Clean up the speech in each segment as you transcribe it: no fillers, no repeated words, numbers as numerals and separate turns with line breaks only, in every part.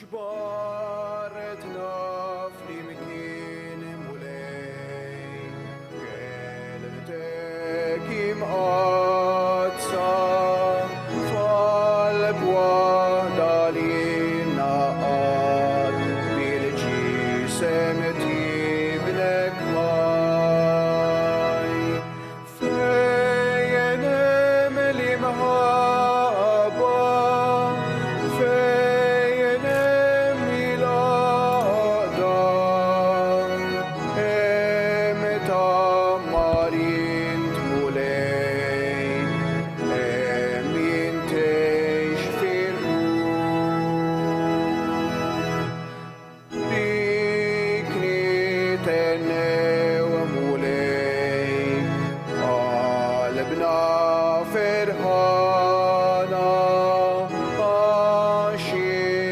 Xbarretna flimkien mulej, kelmtek imqazza fal-bwaħda li naqad bil-ġisem tibnek maj. Fejn hemm l-imħabba, fejn hemm il-għaqda, hemm tammarin tmulej, hemm jintejx fil-ruħ. Bikni tennew mulej, qalbna ferħana, għax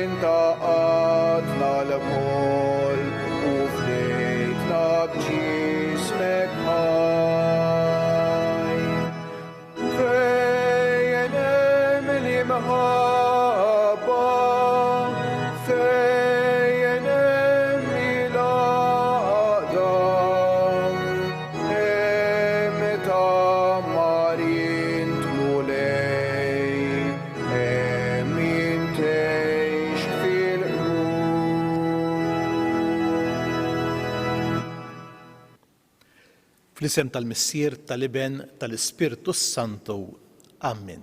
intaqadna l-kol u fdejtna b'ġismek ħaj. Fejn hemm l-imħabba, fejn hemm il-għaqda, hemm tammarin tmulej, hemm jintejx fil-ruħ.
Fl-isem tal-Missier, tal-Iben, tal-Ispirtu Santu. Amen.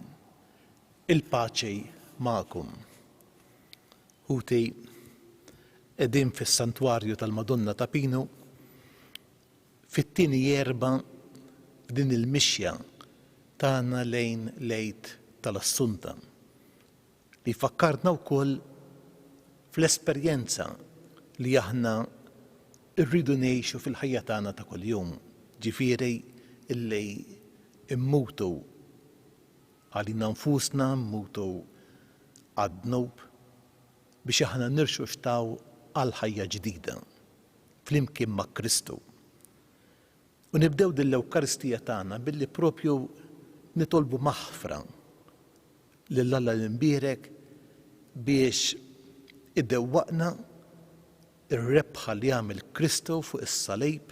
Il-paċi ma'kum. Ħuti qegħdin fis-santwarju tal-Madonna ta' Pinu fit-tieni jerba' din il-mixja tagħna lejn l-Għid tal-Assunta li fakkarna wkoll fl-esperjenza li aħna rridu ngħixu fil-ħajja tagħna ta' kuljum, ġifieri illi immutu għalina nfusna, mmutu għad-dnub biex aħna nirxuxtaw għal ħajja ġdida flimkien ma' Kristu. U nibdew dil-Ewkaristija tagħna billi propju nitolbu maħfra lil Alla l-imbierek biex iddewwaqna ir-rebħa li għamel Kristu fuq is-salib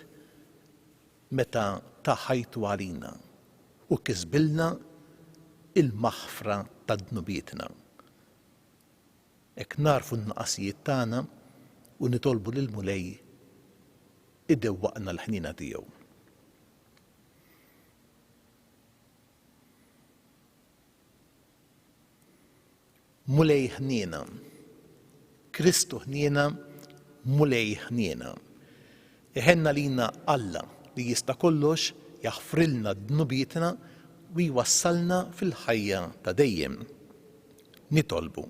meta ta' ħajtu għalina u kisbilna il-maħfra tad-dnubietna. Hekk narfu n-naqasijiet tagħna u nitolbu lil Mulej iddewwaqna l-ħnina tiegħu. Mulej ħniena, Kristu ħniena, Mulej ħniena. Iħenna lina Alla li jista' kollox jaħfrilna d-dnubietna u jwassalna fil-ħajja ta' dejjem. Nitolbu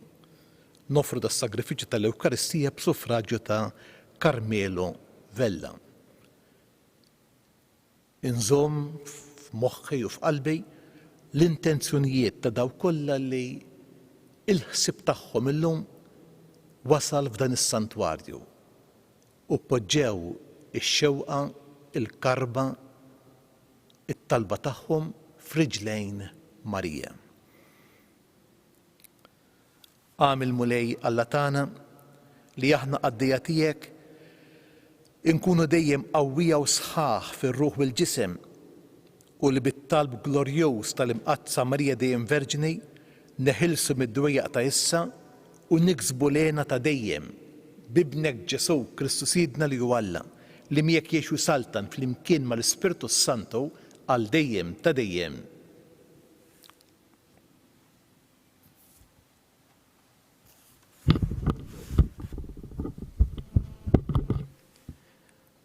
nofru das-sagrifiċċju tal-Ewkaristija b'suffraġġju ta' Carmelo Vella. Inżomm f'moħħi u f'qalbi l-intenzjonijiet ta' daw kollha li il-ħsieb tagħhom illum wasal f'dan is-santwarju u poġġew ix-xewqa, il-karba, it-talba tagħhom f'riġlejn Marija. Għamil Mulej Alla tagħna li aħna għaddejja tiegħek inkunu dejjem qawwija u sħaħ fir-ruħ u l-ġisem u li bit-talb glorjuż tal-imqazza Marija dejjem Verġini neħilsu mid-dwejjaq ta' issa u niksbu lena ta' dejjem bibnek Ġesu Kristu Sidna li hu Alla li miegħek jgħixu saltan flimkien mal-Ispirtu Santu għal dejjem ta' dejjem.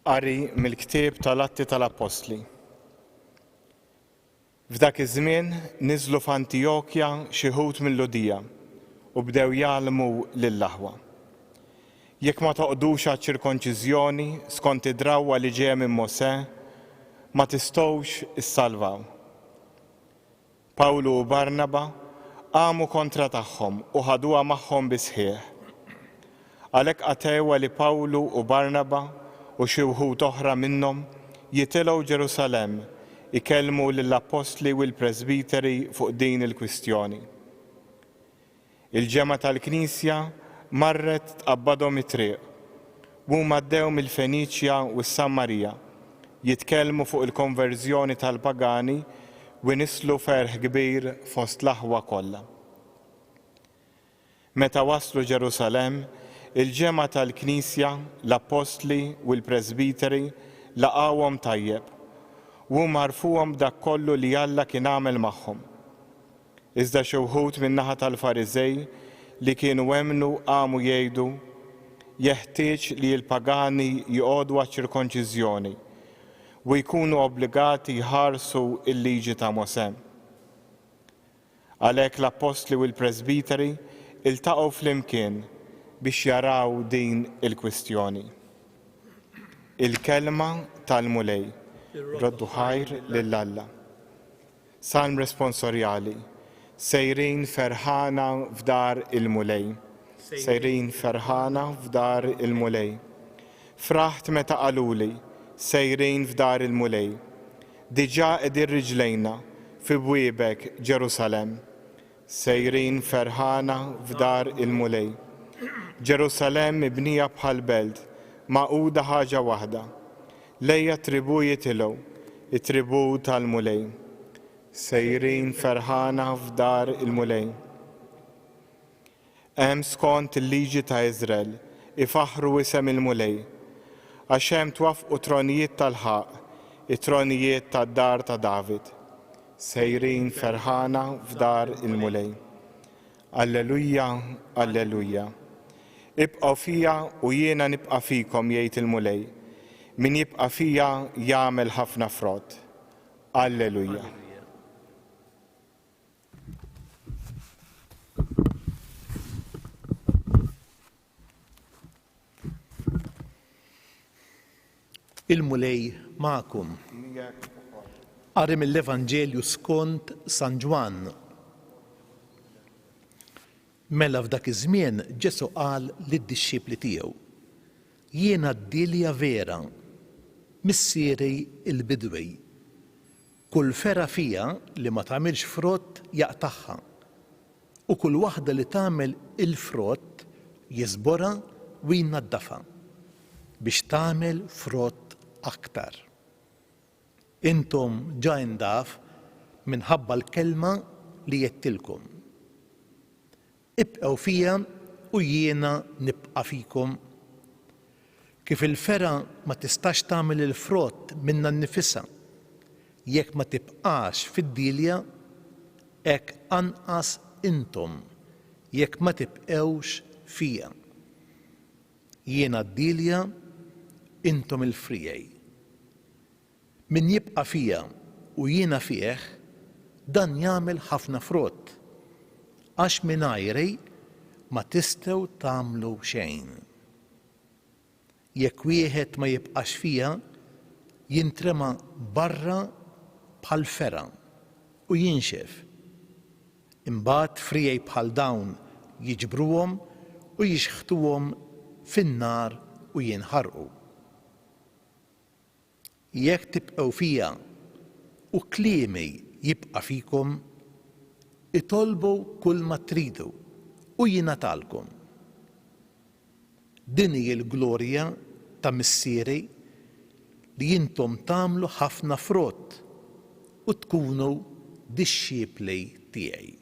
Qari mill-ktieb tal-Atti tal-Apostli. F'dak iż-żmien niżlu f'Antjokja xi ħud mill-Ludija u bdew jgħallmu lill-aħwa. Jekk ma toqgħodux għaċ-ċirkonċiżjoni skont id-drawwa li ġejja minn Mosè, ma tistgħux issalvaw. Pawlu u Barnaba qamu kontra tagħhom u ħaduha magħhom bi sħiħ. Għalhekk għatewwa li Pawlu u Barnaba u xi wħud oħra minnhom jitilgħu Ġerusalemm ikellmu lill-Apostli u l-Presbiteri fuq din il-kwistjoni. Il-ġemgħa tal-Knisja marret tqabbadhom it-triq u huma ddew mill-Feniċja u s-Sammarija jitkellmu fuq il-konverżjoni tal-pagani u nislu ferħ kbir fost l-aħwa kollha. Meta waslu Ġerusalemm, il-ġemgħa tal-Knisja, l-Apostli u l-Presbiteri laqgħuhom tajjeb u marfuhom dak kollu li Alla kien għamel magħhom. Iżda xi wħud min-naħa tal-Fariżej li kienu hemmnu qamu jgħidu jeħtieġ li l-pagani jgħodu għaċ-ċirkonċiżjoni u jkunu obbligati jħarsu l-liġi ta' Mosè. Għalhekk l-Apostli u l-Presbiteri iltaqgħu flimkien biex jaraw din il-kwistjoni. Il-kelma tal-mulej, roddu ħajr lill-Alla. Salm responsorjali, sejrin ferħana f'dar il-mulej, sejrin ferħana f'dar il-mulej. Fraħt meta qaluli, sejrin f'dar il-mulej. Diġà qegħdin riġlejna fi bwiebek Ġerusalemm, sejrin ferħana f'dar il-mulej. Ġerusalemm mibnija bħal belt, maquda ħaġa waħda, lejja tribu jitilgħu, it-tribu tal-mulej. Sejrin ferħana f'dar il-mulej. Hemm skont il-liġi ta' Iżrael ifaħru isem il-mulej, għax hemm twaffqu tronijiet tal-ħaq, it-tronijiet tad-dar ta' David. Sejrin ferħana f'dar il-mulej. Alleluja, alleluja. Ibqgħu fija u jiena nibqa' fikom jgħid il-mulej. Min jibqa' fija jagħmel ħafna frott. Alleluja.
Il-mulej magħkom. Qari mill-Evanġelju skont San Ġwan. Mela f'dak iż-żmien Ġesu qal lid-dixxipli tiegħu: Jiena d-dilja vera, missieri il-bidwi. Kull fera fija li ma tagħmilx frott jaqtagħha, u kull waħda li tagħmel il-frott jiżborha u jinnaddafha biex tagħmel frott aktar. Intom ġa ndaf minħabba l-kelma li jettilkom. Ibqgħu fija u jiena nibqa' fikom. Kif il-fera ma tistax tagħmel il-frott minnha nnifisha jekk ma tibqax fid-dilja, hekk anqas intom jekk ma tibqgħux fija. Jiena d-dilja, intom il-frijej. Min jibqa' fija u jiena fih, dan jagħmel ħafna frott, għax mingħajri ma tistgħu tagħmlu xejn. Jekk wieħed ma jibqax fija, jintrema barra bħal fera u jinxef. Imbagħad frijej bħal dawn jiġbruhom u jixħtuhom fin-nar u jinħarqu. Jekk tibqgħu fija u kliemi jibqa' fikom, itolbu kull ma tridu u jingħatalkom. Din hi l-glorja ta' missieri li intom tagħmlu ħafna frott u tkunu dixxiepli tiegħi.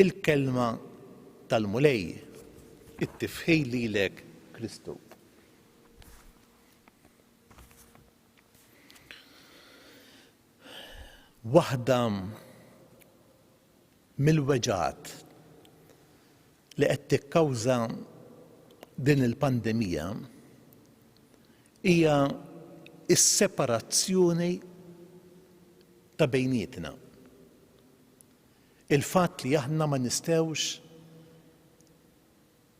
Il-kelma tal-mulej it-tifħej lilek Kristu. Waħda mill-weġat li qed tikkawża din il-pandemija hija s-separazzjoni ta' bejnietna. Il-fatt li aħna ma nistgħux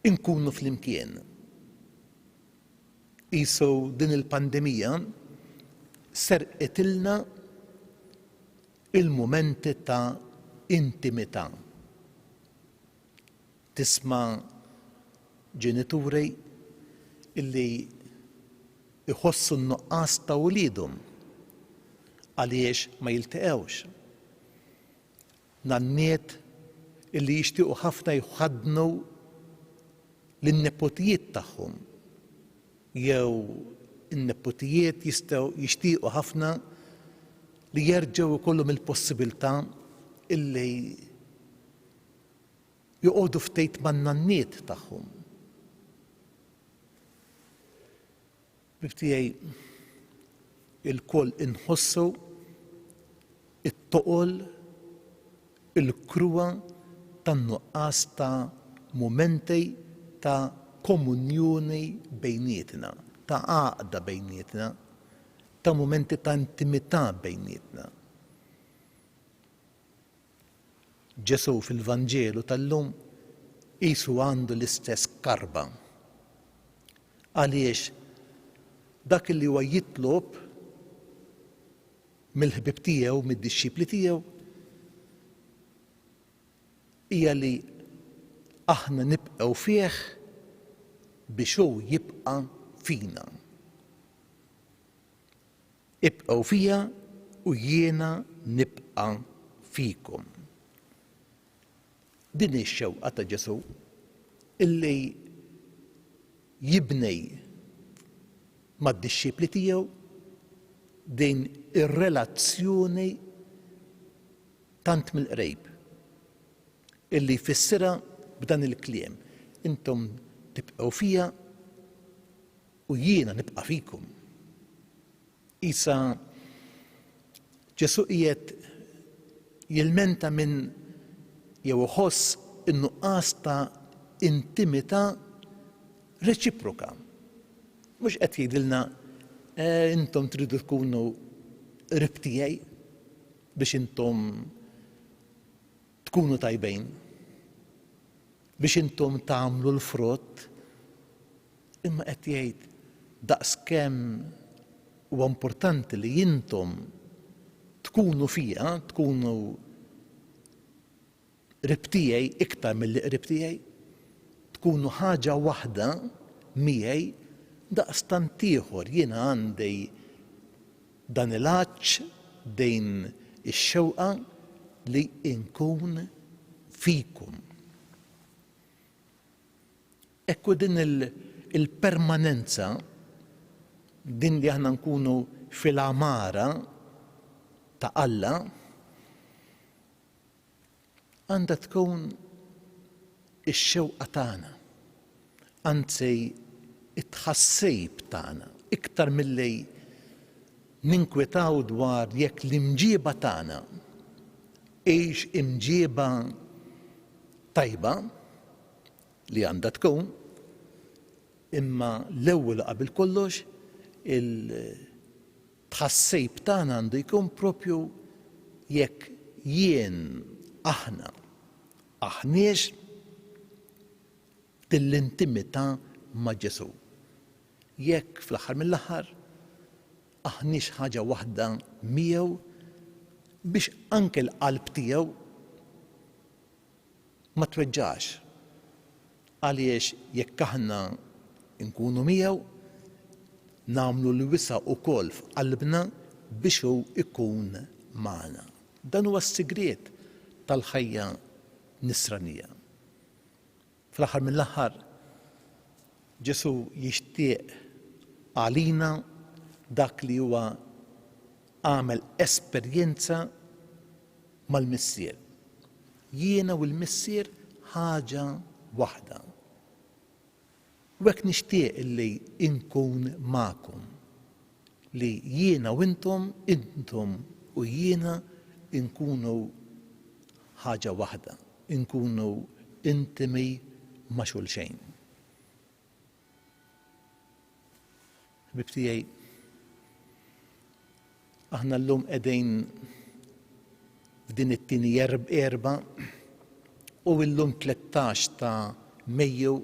inkunu flimkien. Qisu din il-pandemija serqetilna il-mumenti ta' intimità. Tisma' ġenituri illi iħossu n-nuqqas ta' wliedhom għaliex ma jiltaqgħux. Nanniet illi jixtiequ ħafna jħadnu lin-nepotijiet tagħhom jew in-nepotijiet jistgħu jixtiequ ħafna li jerġgħu jkollhom il-possibilità illi joqogħdu ftejt man-nanniet tagħhom. Bibtiegħi il-koll inħossu it-toqol il-kruwa tan-nuqqas ta' mumenti ta' komunjoni bejnietna, ta' għaqda bejnietna, ta' mumenti ta' intimità bejnietna. Ġesu fil-Vanġelu tal-lum qisu għandu l-istess karba. Għaliex dak li huwa jitlob mill-ħbib tiegħu, mid-dixxipli tiegħu, hija li aħna nibqgħu fih biex hu jibqa' fina. Ibqgħu fija u jiena nibqa' fikom. Din ix-xewqa ta' Ġesu illi jibnej mad-dixxipli tiegħu din ir-relazzjoni tant mill-qrib illi jfissirha b'dan il-kliem. Intom tibqgħu fija u jiena nibqa' fikum. Isa Ġesu qiegħed jilmenta minn jew iħoss in-nuqqas ta' intimità reċiproka. Mhux qed jgħidilna intom tridu tkunu qrib tiegħi biex intom tkunu tajbejn, biex intom tagħmlu l-frott, imma qed jgħid daqskemm huwa importanti li intom tkunu fija, tkunu qrib tiegħi iktar milli qrib tiegħi, tkunu ħaġa waħda miegħi daqstant ieħor jiena għandi dan il-għaġġ dejn ix-xewqa li nkun fikum. Ekku din il-permanenza, din li aħna nkunu fil-amara ta' Alla, għandha tkun ix-xewqa tagħna, anzi it-tħassib tagħna, iktar milli ninkwetaw dwar jekk l-imġiba tagħna hix imġiba tajba li għandha tkun, imma l-ewwel qabel kollox il-tħassib tagħna għandu jkun propju jekk jien aħna aħniex dell-intimità ma' Ġesu. Jekk fl-aħħar mill-aħħar aħniex ħaġa waħda miegħu biex anke l-qalb tiegħu ma tweġġax. Għaliex jekk aħna nkunu miegħu nagħmlu l-wisa wkoll f'qalbna biex hu ikun magħna. Dan huwa s-sigriet tal-ħajja nisranija. Fl-aħħar mill-aħħar Ġesu jixtieq għalina dak li huwa għamel esperjenza mal-Missier. Jiena u l-Missier ħaġa waħda. U hekk nixtieq illi inkun magħkom, li jiena u intom u jiena inkunu ħaġa waħda, inkunu intimi ma' xulxejn. Ħbib tiegħi, aħna llum qegħdin f'din it-tieni erba' u llum 13 ta' Mejju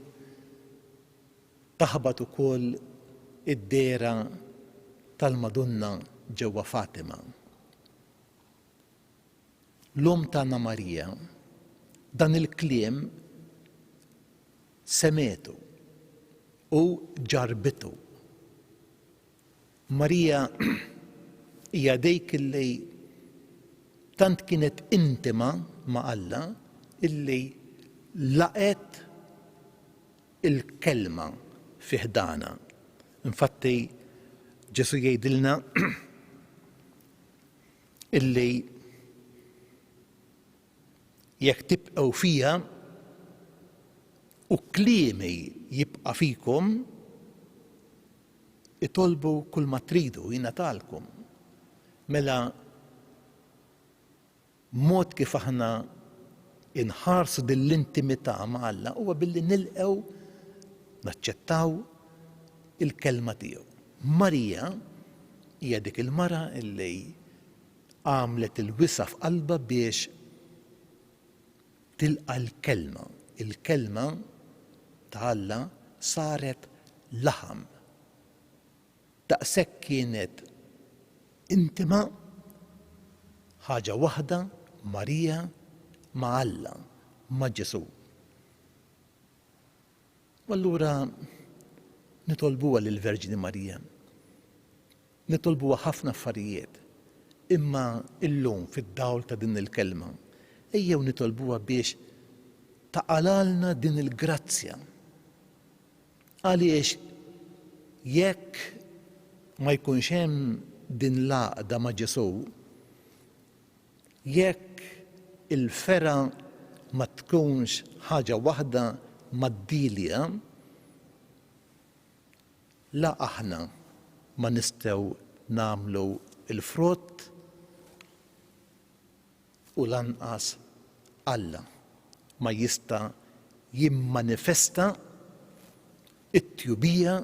taħbad ukoll id-dera tal-Madonna ġewwa Fatima. L-om ta' Anna Marija dan il-kliem semetu u ġarbitu. Marija hija dik illi tant kienet intima ma' Alla illi laqet il-kelma fiħdana. Infatti Ġesu jgħidilna illi jekk tibqgħu fija u kliemi jibqa' fikom, itolbu kull ma tridu jingħatalkom. Mela mod kif aħna inħarsu din l-intimità ma' Alla huwa billi nilqgħu naċċettaw il-kelma tiegħu. Marija hija dik il-mara illi għamlet il-wisa f'qalbha biex tilqa' l-kelma. Il-kelma ta' Alla saret laħam. Daqshekk kienet intima, ħaġa waħda, Marija ma' Alla, ma' Ġesu. U allura nitolbuha lill-Verġini Marija. Nitolbuha ħafna affarijiet. Imma illum fid-dawl ta' din il-kelma, ejjew nitolbuha biex taqalalna din il-grazzja. Għaliex jekk ma jkunx hemm din l-għaqda ma' Ġesu, jekk il-fera ma tkunx ħaġa waħda maddilja, la aħna ma nistgħu nagħmlu il-frott u lanqas Alla ma jista' jimmanifesta it-tjubija,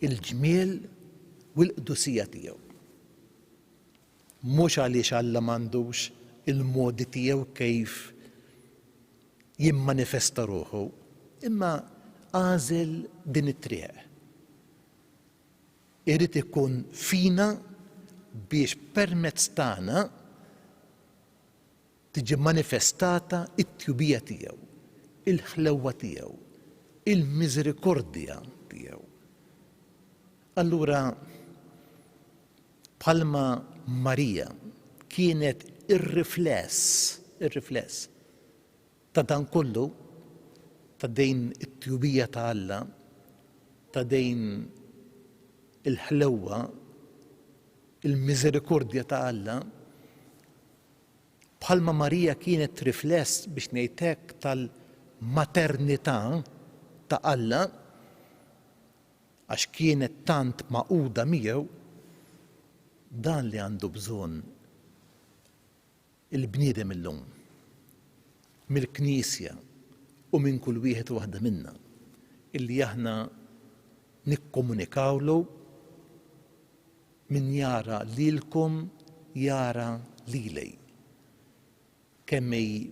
il-ġmiel u l-qdusija tiegħu. Mhux għaliex Alla m'għandux il-modi tiegħu kif jimmanifesta ruħu, imma għażel din it-triq. Irid ikun fina biex permezz tagħna tiġi manifestata it-tjubija tiegħu, il-ħlewwa tiegħu, il-miżerikordja tiegħu. Allura bħalma Marija kienet ir-rifless ta' dan kollu, ta' dejn it-tjubija ta' Alla, ta' dejn il-ħlewwa, il-miżerikordja ta' Alla, bħalma Marija kienet rifless biex ngħidlek tal-maternità ta' Alla, għax kienet tant maquda miegħu, dan li għandu bżonn il-bniedem illum mill-Knisja u minn kull wieħed waħda minna illi aħna nikkomunikawlu min jara lilkom jara lilej. Kemm hi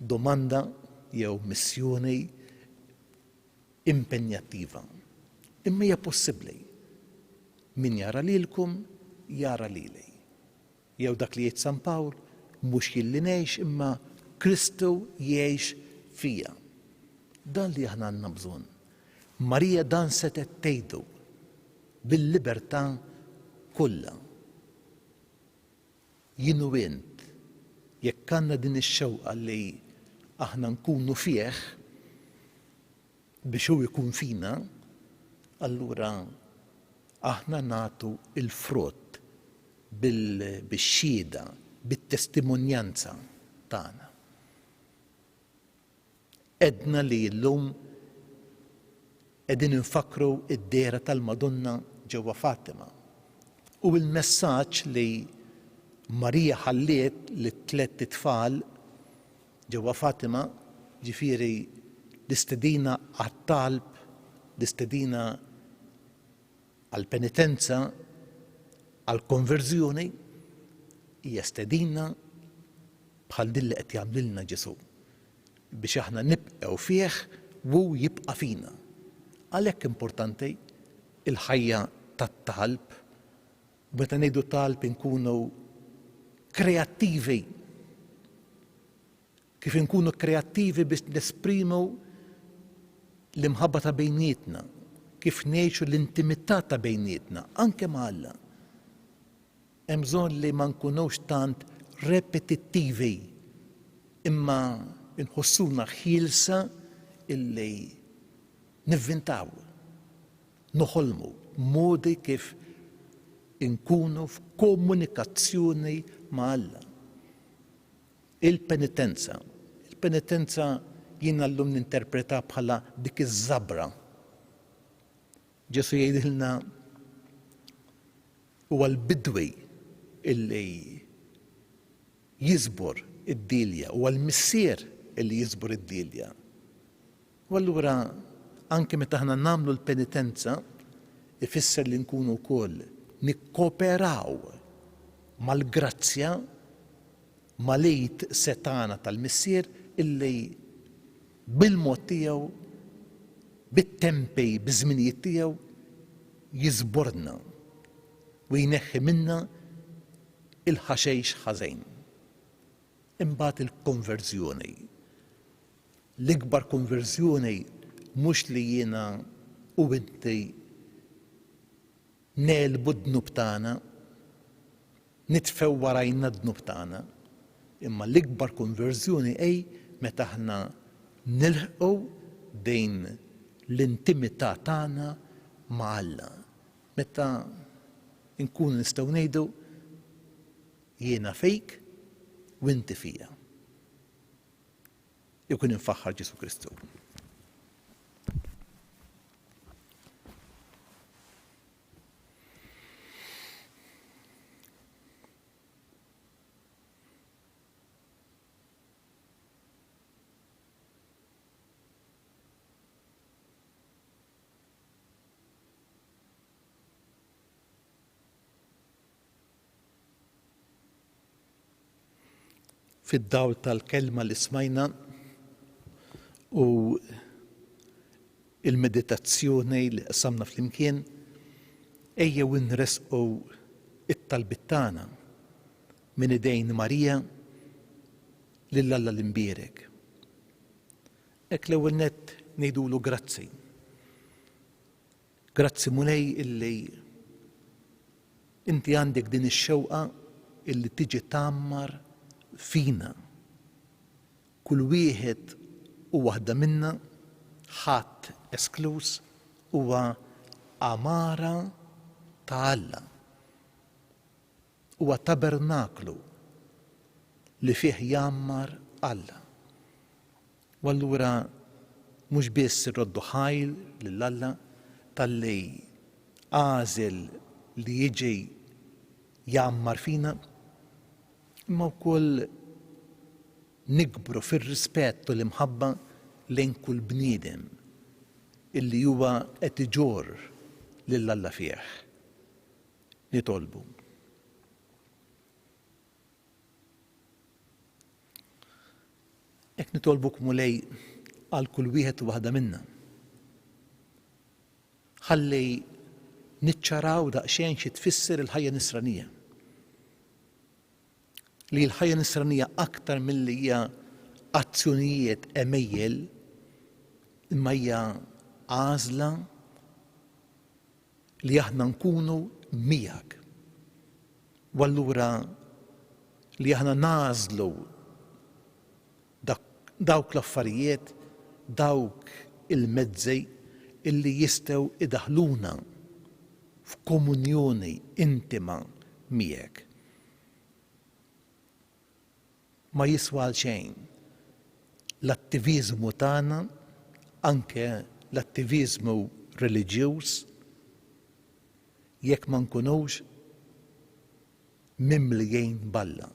domanda jew missjoni impenjattiva. Imma hija possibbli. Min jara lilkom jara lilej. Jew dak li jgħid San Pawl, mhux jien li ngħix imma Kristu jgħix fija. Dan li aħna għandna bżonn. Marija dan setet tgħidu bil-libertà kollha. Jien u int, jekk għandna din ix-xewqa li aħna nkunu fih biex hu jkun fina, allura aħna nagħtu il-frott bil-xhieda, bit-testimonjanza tagħna. Edna li llum qegħdin infakru id-dehra tal-Madonna ġewwa Fatima. U l-messaġġ li Marija ħalliet lit-tliet tfal ġewwa Fatima, ġifieri l-istedina għat-talb, l-istedina għall-penitenza, għall-konverżjoni, hija stedina bħal din li qed jagħmlilna Ġesu biex aħna nibqgħu fih u jibqa' fina. Għalhekk importanti il-ħajja tat-talb, meta ngħidu talb inkunu kreattivi. Kif inkunu kreattivi biex nesprimu l-imħabba ta' bejnietna, kif ngħixu l-intimità ta' bejnietna, anke ma' Alla. Hemm bżonn li ma nkunux tant repetittivi, imma nħossuna ħielsa illi nivvintaw, noħolmu modi kif inkunu f'komunikazzjoni ma' Alla. Il-penitenza jiena llum ninterpreta bħala dik iż-żabra. Ġesu jgħidilna huwa l-bidwi illi jiżbur id-dilja, huwa l-missier illi jiżbur id-dilja. U allura anke meta aħna nagħmlu l-penitenza ifisser li nkunu wkoll nikkooperaw mal-grazzja mal-ejt setana tal-missier illi bil-mod tiegħu, bit-tempej, biż-żminijiet tiegħu jiżburna u jneħħi minna il-ħaxejx ħażejn. Imbagħad il-konverżjoni. L-ikbar konverżjoni mhux li jiena u inti nelbu d-dnub tagħna, nitfew warajna d-dnub tagħna, imma l-ikbar konverżjoni meta aħna nilħqu dejn l-intimità tagħna ma' Alla. Meta nkunu nistgħu ngħidu jiena fejk u inti fija. Ikun infaħħar Ġesu Kristu. Fid-dawl tal-kelma li smajna u il-meditazzjoni li qasamna flimkien, ejjew inresqu it-talbit tagħna minn idejn Marija lil Alla l-imbierek. Hekk l-ewwel nett ngħidulu grazzi. Grazzi Mulej illi inti għandek din ix-xewqa illi tiġi tagħmmar fina. Kull wieħed u waħda minna ħadd esklus huwa amara ta' Alla. Huwa tabernaklu li fih jammar Alla. U allura mhux biss irroddu ħajl lil Alla talli għażel li jiġi jammar fina, imma wkoll nikbru fir-rispett u l-imħabba lejn kull bniedem illi huwa qed iġorr lil Alla fih. Nitolbu. Hekk nitolbuk Mulej għal kull wieħed u waħda minna. Ħalli niċċaraw daqsxejn xi tfisser il-ħajja nisranija. Li l-ħajja nisranija aktar milli hija azzjonijiet emejjel imma hija għażla li aħna nkunu miegħek. U allura li aħna nażlu dawk l-affarijiet, dawk il-mezzi illi jistgħu idaħluna f'komunjoni intima miegħek. Ma jiswa xejn l-attiviżmu tagħna, anke l-attiviżmu reliġjuż, jekk ma nkunux mimlijin b'Alla,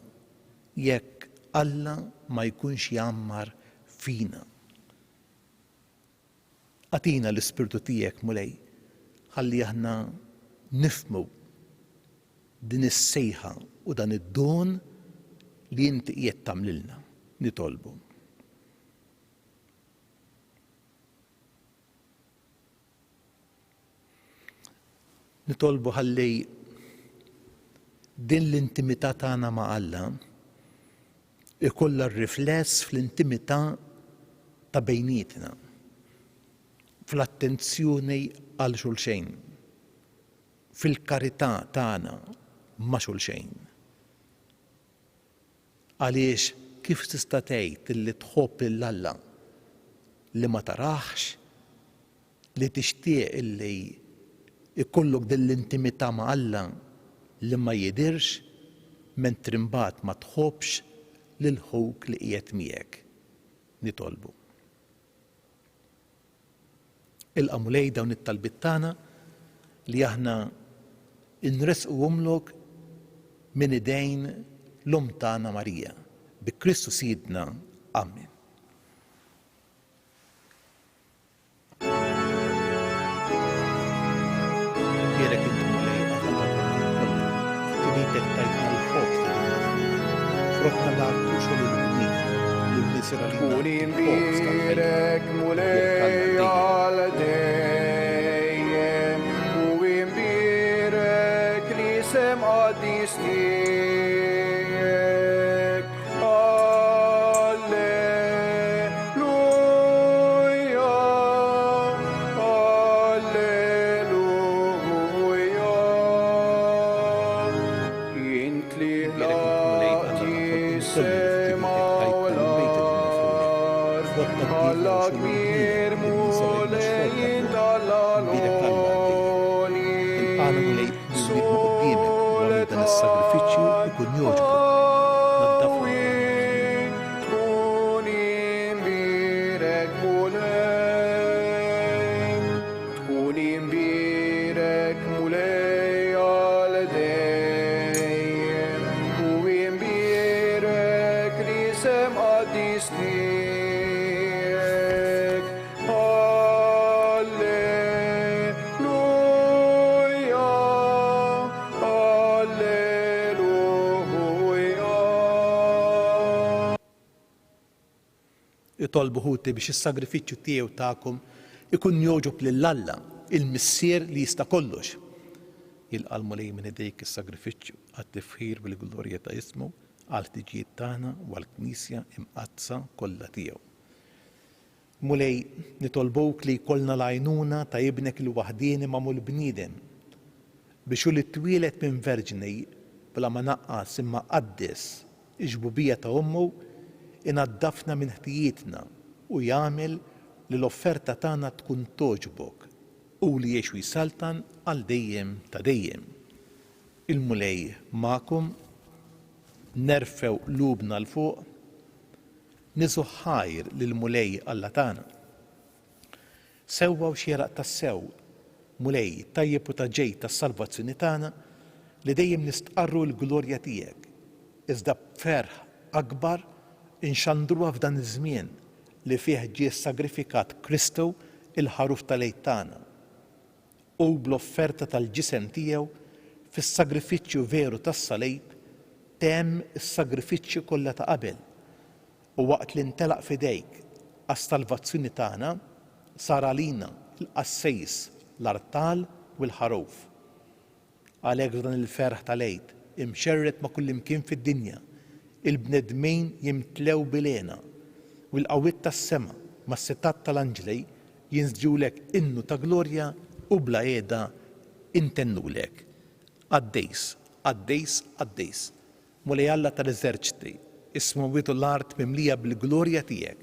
jekk Alla ma jkunx jammar fina. Atina l-Ispirtu tiegħek Mulej, ħalli aħna nifhmu din is-sejħa u dan id-don li inti qiegħed tagħmlilna. Nitolbu. Nitolbu ħalli din l-intimità tagħna ma' Alla ikollha rifless fl-intimità ta' bejnietna, fl-attenzjoni għal xulxejn, fil-karità tagħna ma' xulxejn. Għaliex kif tista' tgħid li tħobb lill-Alla li ma taraħx, li tixtieq illi ikollok din l-intimità ma' Alla li ma jidirx mentri imbagħad ma tħobbx lil ħuk li qiegħed miegħek. Nitolbu. Ilqa' lej dawn it-talbiet tagħna li aħna nresquhomlok minn idejn l-Umm tagħna Marija. Bi Kristu Sidna. Amen. Jerek inti mulej Alla tal-Partit kollha, imitek tajtna l-ħobb frotna l-artux u l-bnin li bnisir
Kuni imbirek mulej għal dejjem u imbirek li sem qaddis tiegħek.
Itolbu ħuti biex is-sagrifiċċju tiegħu tagħkom ikun jogħġob lill-Alla, il-Missier li jista' kollox. Jilqa' mulej minn idejk is-sagrifiċċju għat-tifħir bil-glorja ta' ismu għal ħtiġijiet tagħna u għall-Knisja imqazza kollha tiegħu. Mulej nitolbuk li jkollna l-għajnuna ta' ibnek il-waħdini magħmul bniedem biex hu li twieled minn verġini bla ma naqqas imma qaddes iġbubija ta' ommu inaddafna minn ħtijietna u jagħmel li l-offerta tagħna tkun toġbok u li jgħix jisaltan għal dejjem ta' dejjem. Il-mulej magħkom nerfew lubna l fuq, niżu ħajr lill-mulej Alla tagħna. Sewwa u xieraq tas-sew, mulej tajjeb u ta' ġej tas-salvazzjoni tagħna li dejjem nistqarru l-glorja tiegħek. Iżda b'ferħ akbar inxandruha f'dan iż-żmien li fih ġie sagrifikat Kristu il-ħaruf tal-għid tagħna u bl-offerta tal-ġisem tiegħu fis-sagrifiċċju veru tas-salejt temm is-sagrifiċċju kollha ta' qabel u waqt li ntelaq f'idejk għas-salvazzjoni tagħna sar għalina l-qassejs, l-artal u l-ħaruf. Għalhekk f'dan il-ferħ tal-għid imxerret ma' kull imkien fid-dinja il-bnedmin jimtlew bilena u l-qawwiet tas-sema mas-setat tal-anġlej jinsġulek innu ta' glorja u bla qiegħda intennulek. Għaddejs, għaddejs, għaddejs. Mulej Alla tal-eżerċiti, ismawiet u l-art mimlija bil-glorja tiegħek,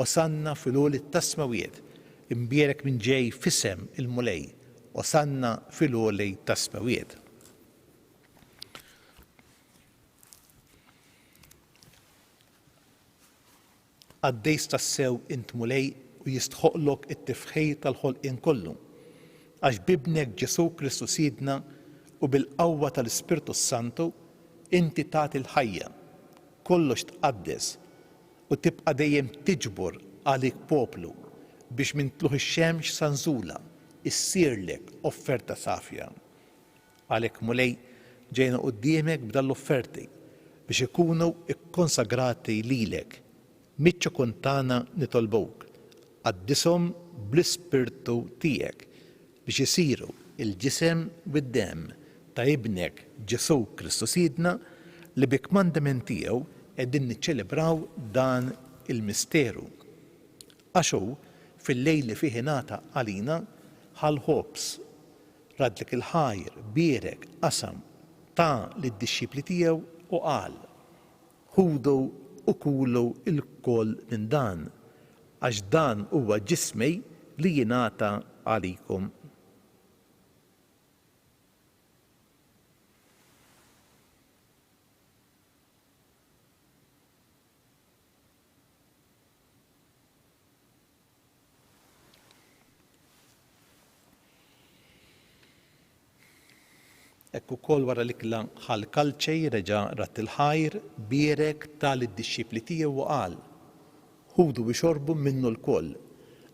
osanna fil-għoli tas-smawiet, imbierek minn ġej fisem il-mulej, osanna fil-għoli tas-smawiet. Għaddejs tas-sew int mulej u jistħoqlok it-tifħej tal-ħolqien kollu, għax bibnek Ġesu Kristu Sidna u bil-qawwa tal-Ispirtu Santu inti tagħti l-ħajja, kollox tqaddes u tibqa' dejjem tiġbor għalik poplu biex minn tluħ ix-xemx sanżula issirlek offerta safja. Għalhekk mulej ġejna quddiemek b'dan l-offerti biex ikunu ikkonsagrati lilek. Miċċa kuntana nitolbok, għaddishom bl-ispirtu tiegħek biex isiru il-ġisem bid-demm ta' ibnek Ġesu Kristu Sidna li bi kmandament tiegħu qegħdin niċċelebraw dan il-misteru. Għax hu fil-lejl li fih ingħata għalina ħal-ħobs radlek il-ħajr bierek qasam ta' lid-dixxipli tiegħu u qal: ħudu u kulu il-koll minn dan, għax dan huwa ġismi li jingħata għalikom. Ekku kol wara l-ikla ħal-kalċej reġa rat il-ħajr bierek tal-id-disċipli tiegħu u qal: ħudu biex xorbu minnu l-koll,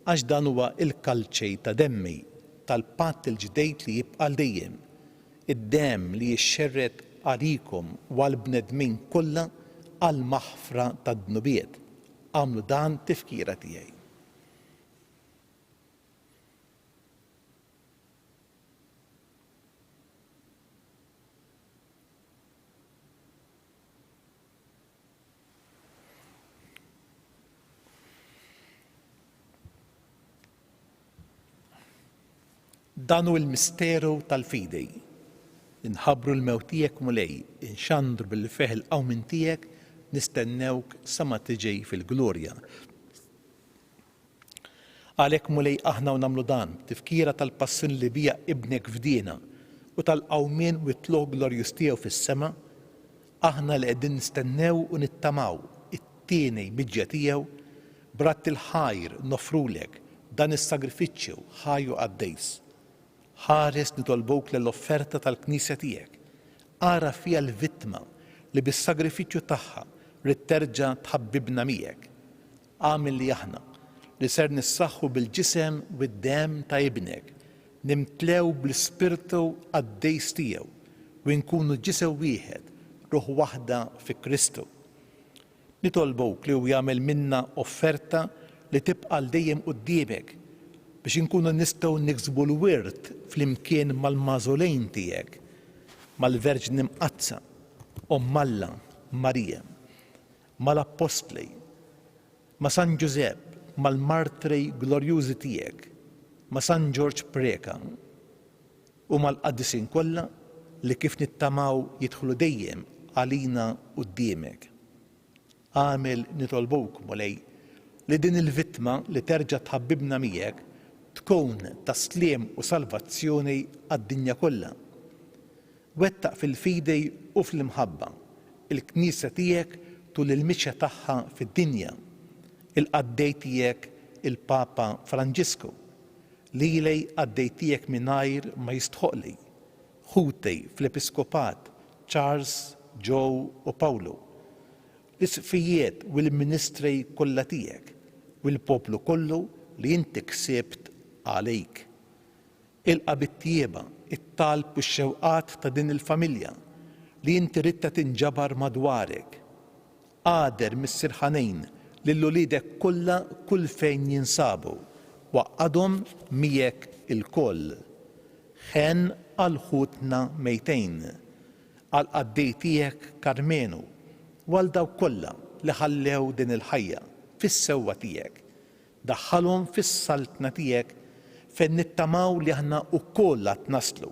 għax dan huwa il-kalċej ta' demmi tal-patt il-ġdejt li jibqa' dejjem, id-demm li jixxerret għalikom u għall-bnedmin kollha għall-maħfra tad-dnubiet. Għamlu dan tifkira tiegħi. Dan hu l-misteru tal-fidej. Inħabbru l-mewt tiegħek mulej, inxandru bil-feħ il-qawmin tiegħek, nistennewk sa ma tiġi fil-glorja. Għalhekk mulej aħna u nagħmlu dan, tifkira tal-passin li bija ibnek fdina u tal-qawmien u t-tlogħ glorjus tiegħu fis-sema, aħna li qegħdin nistennew u nittamaw it-tieni miġja tiegħu b'ratt il-ħajr nofrulek dan is-sagrifiċċju ħajju għaddejs. Ħares nitolbok l-offerta tal-Knisja tiegħek. Ara fija l-vittma li bis-sagrifiċċju tagħha rid terġa' tħabbibna miegħek. Għamil li aħna li ser nissaħħu bil-ġisem u d-demm ta' ibnek, nimtlew bl-ispirtu għaddejs tiegħu u nkunu ġisem wieħed, ruħ waħda fi Kristu. Nitolbok li hu jagħmel minna offerta li tibqa' dejjem quddiemek biex inkunu nistgħu niksbu l-wirt flimkien mal-mażolejn tiegħek, mal-Verġni Mqazza, Omm Alla, Marija, mal-Apostli, ma' San Ġusepp, mal-martri glorjużi tiegħek, ma' San Ġorġ Preka u mal-qaddisin kollha li kif nittamaw jidħlu dejjem għalina quddiemek. Għamel nitolbok mulej li din il-vittma li terġa' tħabbibna miegħek tkun ta' sliem u salvazzjoni għad-dinja kollha. Wettaq fil-fidej u fl-imħabba il-Knisja tiegħek tul il-mixja tagħha fid-dinja, il-qaddej tiegħek il-Papa Franġisku, lilej qaddej tiegħek mingħajr ma jistħoqli, ħutej fl-Episkopat Charles, Joe u Pawlu, l-isfijiet u l-ministri kollha tiegħek u l-poplu kollu li inti ksibt għalejk. Ilqa bit-tjieba, it-talb u x-xewqat ta' din il-familja li inti ridta tinġabar madwarek. Qader mis-sirħanejn lill-uliedek kollha kull fejn jinsabu waqqadhom miegħek il-koll. Ħen għal ħutna mejtejn, għal qaddej tiegħek Karmenu u għal dawk kollha li ħallew din il-ħajja fis-sewwa tiegħek. Daħħalhom fis-saltna tiegħek fejn nittamaw li aħna wkoll qed naslu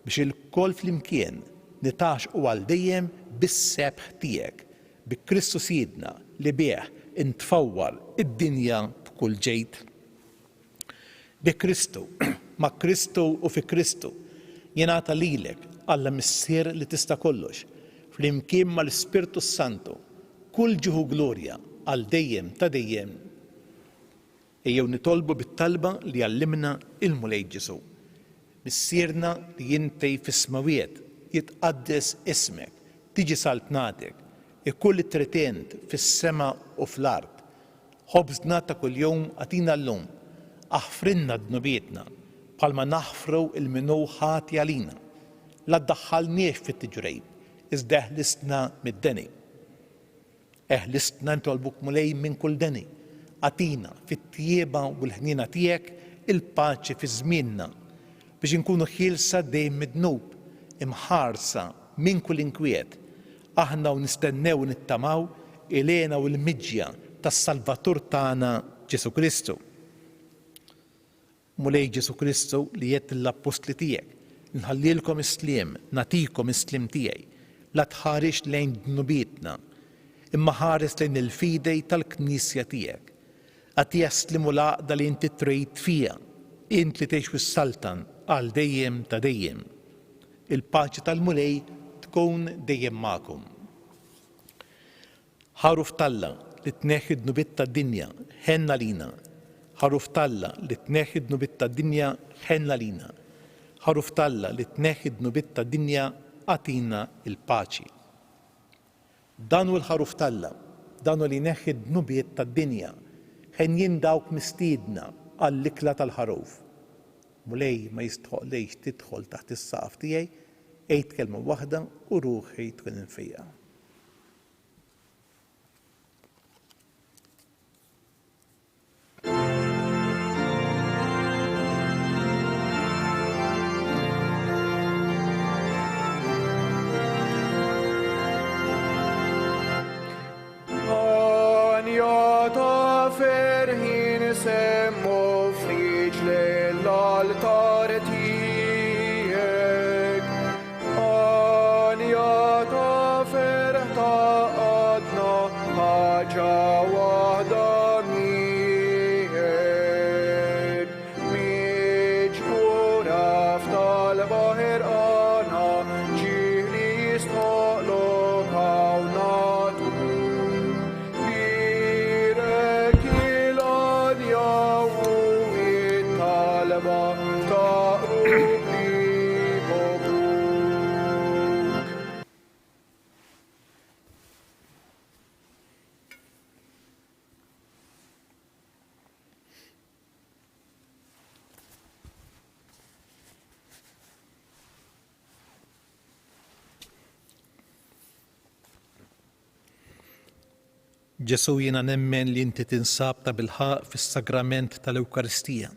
biex il-koll flimkien nitaxqu għal dejjem bis-sebħ tiegħek bi Kristu Siedna li bih intfawwar id-dinja b'kull ġejt. Bi Kristu, ma' Kristu u fi Kristu jingħata lilek Alla missier li tista' kollox flimkien mal-Ispirtu Santu kull ġieħu glorja għal dejjem ta' dejjem. Ejjew nitolbu bit-talba li għallimna il-mulej Ġesu. Missierna li inti fis-smawiet jitqaddes ismek, tiġi saltnatek, ikull it-tretent fis-sema u fl-ard. Ħobżna ta' kuljum għatina llum, aħfrinna d-nubietna bħalma naħfru il-minu ħati għalina. La ddaħħalniex fit-tiġrejb, iżda eħlistna mid-deni. Eħlistna nitolbuk mulej minn kull deni. Għatina fit-tjieba u l-ħnina tiegħek il-paċi fi żmienna biex inkunu ħielsa dejjem mid-dnub, imħarsa minn kull inkwiet. Aħna u nistennew nittamaw ilena u l-miġja tas-Salvatur tagħna Ġesu Kristu. Mulej Ġesu Kristu li jgħid l-Apostli tiegħek, nħallilkom is-sliem, nagħtikom is-sliem tiegħi, la tħarix lejn dnubietna, imma ħares lejn il-fidej tal-Knisja tiegħek. Għad jaslimu l-għaqda li inti trid fija, int li tgħix fis-Saltan għal dejjem ta' dejjem. Il-paċi tal-Mulej tkun dejjem magħkom. Ħaruf Talla li tneħħi d-nubiet tad-dinja ħenna lina. Ħaruf Talla li tneħħi d-nubiet tad-dinja ħenna lina. Ħaruf Talla li tneħħi d-nubiet tad-dinja għatina il-paċi. Danu l-ħaruf Talla, danu li neħħi d-nubiet tad-dinja ħen jindawk mistiedna għall-ikla tal-ħaruf. Mulej ma jistħoqlejx tidħol taħt is-saqaf tiegħi, għid kelma waħda u ruħi tkun infejja.
Semmo friġle l-altar tijek, Anja ta' ferħta għadna ħaġa wahda miegħek. Miġbura f'tal-baħir għana ġieli jistħoqlok hawnatu.
Ġesu jiena nemmen li inti tinsab ta' bilħaq fis-sagrament tal-Ewkaristija.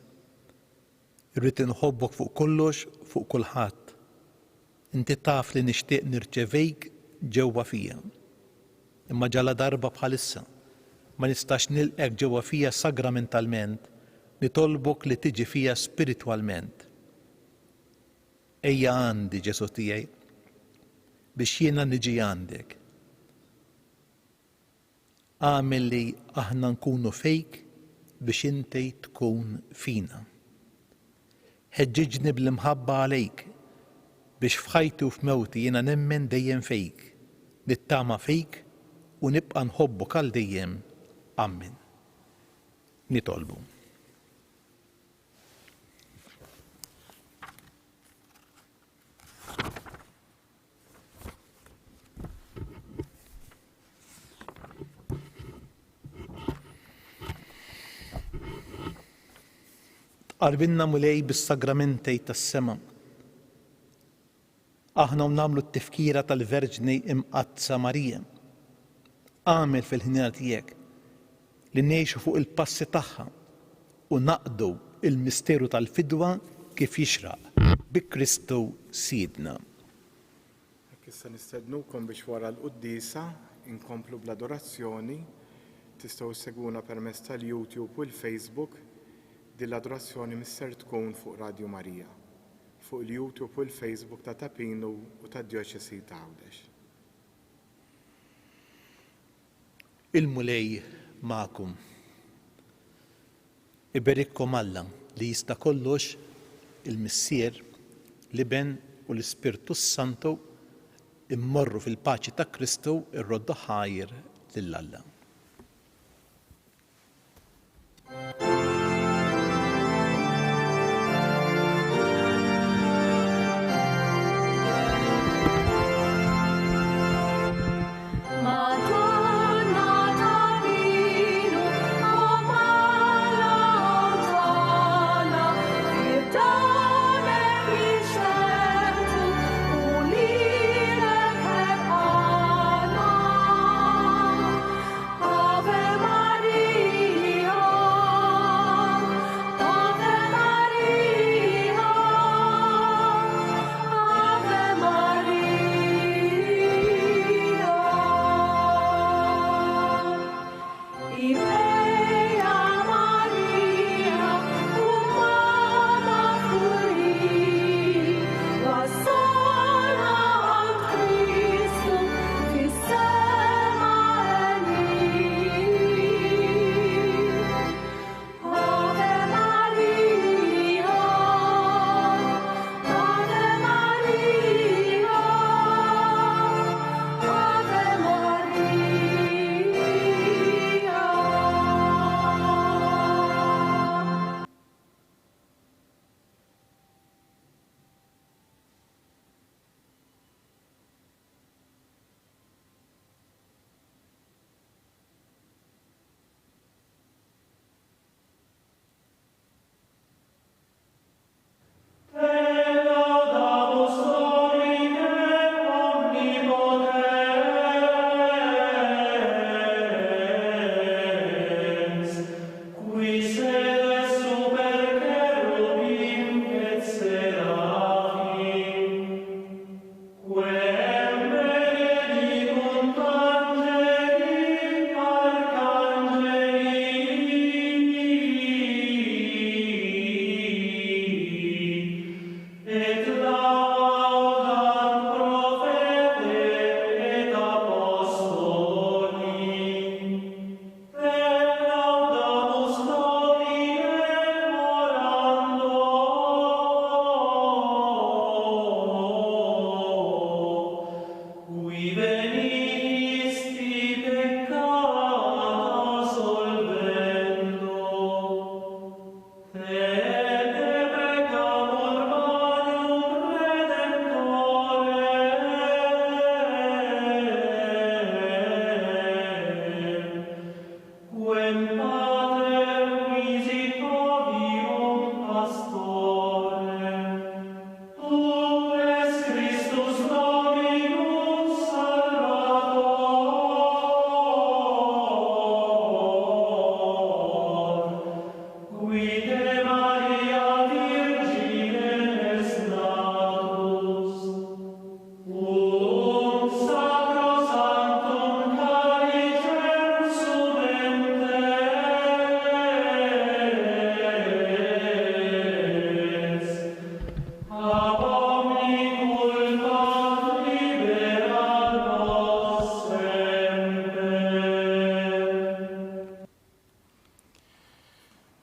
Irrid inħobbok fuq kollox, fuq kulħadd. Inti taf li nixtieq nirċevejk ġewwa fija. Imma ġala darba bħalissa ma nistax nilqek ġewwa fija sagramentalment, nitolbok li tiġi fija spiritwalment. Ejja għandi Ġesu tiegħi biex jiena niġi għandek. Għamel li aħna nkunu fejk biex inti tkun fina. Ħeġġiġni bl-imħabba għalejk biex f'ħajti u f'mewti jiena nemmen dejjem fejk, nittama fejk u nibqa' nħobbok għal dejjem. Amen. Nitolbu. Qarbinna Mulej bis-sagramentej tas-sema. Aħna nagħmlu t-tifkira tal-Verġni imqazza Marija. Għamel fil-ħinjat tiegħek li ngħixu fuq il-passi tagħha u naqdu il-misteru tal-fidwa kif jixraq bi Kristu Sidna.
Issa nistednukom biex wara l-qudiesa inkomplu bl-adorazzjoni, tistgħu seguna permezz tal-YouTube u l-Facebook. Din l-adorazzjoni misser tkun fuq Radio Marija, fuq il-YouTube u l-Facebook ta' Tapinu u ta' Djoċesi ta' Għawdex.
Il-Mulej ma'kum. Iberikkom Alla li jista' kollox il-Missier, l-Iben u l-Ispirtu Santu immorru fil-paċi ta' Kristu ir-rodda ħajr lill-Alla.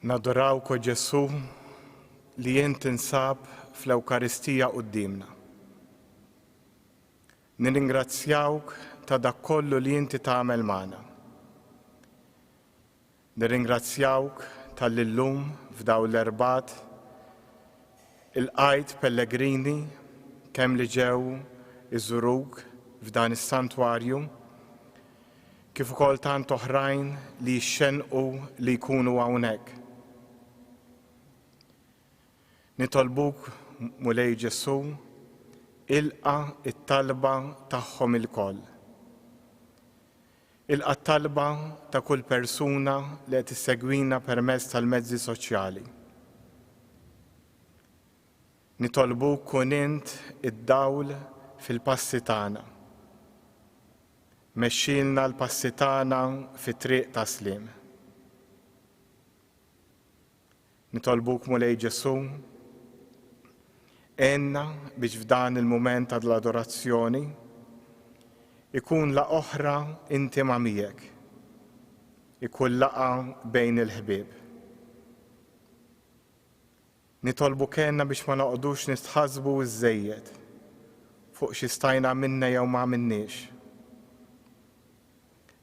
Nadorawk o Ġesu li jint insab fl-Ewkaristija qudiemna. Nirringrazzjawk ta' dak kollu li inti tagħmel magħna. Nirringrazzjawk tal-illum f'daw l-erbat il-qajt Pellegrini kemm li ġew iżuruk f'dan is-santwarju kif ukoll tant oħrajn li jxenqu li jkunu hawnhekk. Nitolbuk mulej Ġesu ilqa it-talba tagħhom ilkoll. Ilqa t-talba ta' kull persuna li qed issegwina permezz tal-mezzi soċjali. Nitolbuk kun int id-dawl fil-passi tagħna. Mexxilna l-passi tagħna fit-triq ta' sliem. Nitolbuk mulej Ġesu għenna biex f'dan il-moment ta' l-adorazzjoni ikun la oħra intima miegħek, ikun laqa bejn il-ħbieb. Nitolbuk għenna biex ma noqdux nistħasbu iż-żejjed fuq xi stajna minna jew ma minniex.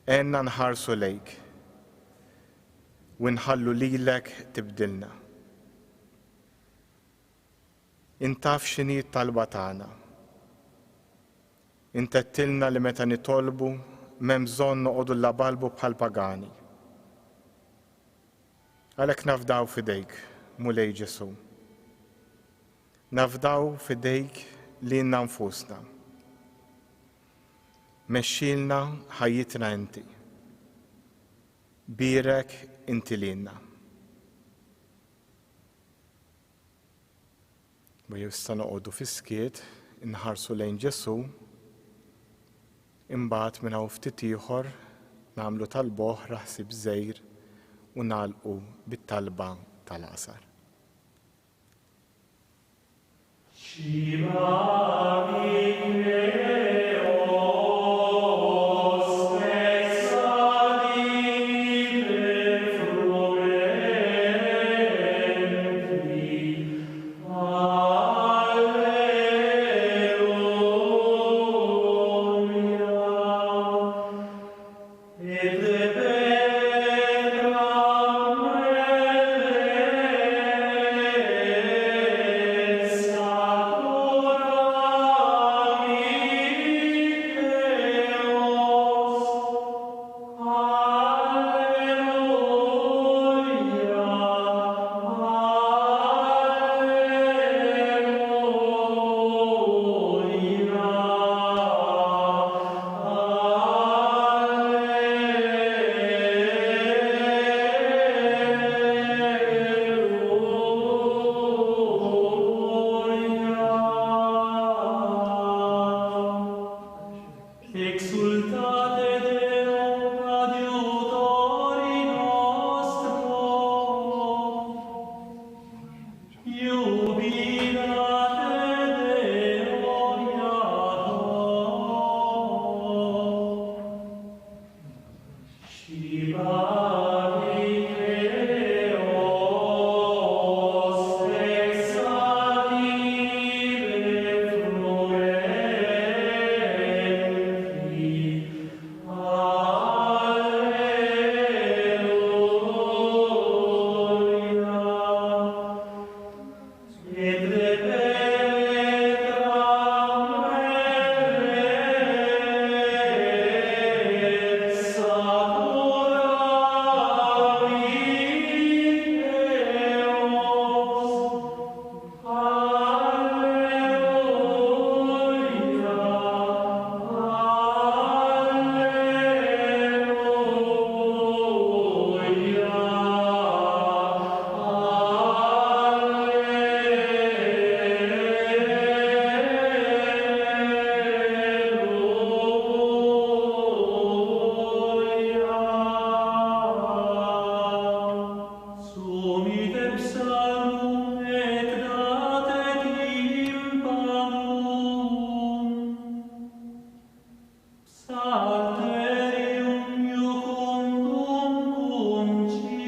Għenna nħarsu lejk u nħallu lilek tibdilna. Intaf x'inhi t-talba tagħna. Intettilna li meta nitolbu m'hemm bżonn noqogħdu nlabalbu bħal pagani. Għalhekk nafdaw f'idejk, mulej Ġesu. Nafdaw f'idejk lilna nfusna. Mexxilna ħajjitna inti. Birek inti lilna. Ma jista' noqogħdu fiskiet inħarsu lejn Ġesu, imbagħad minn hawn ftit ieħor nagħmlu talba oħra ħsieb żgħir u nagħlqu bit-talba tal-qasar.
Salterium iucundum concitara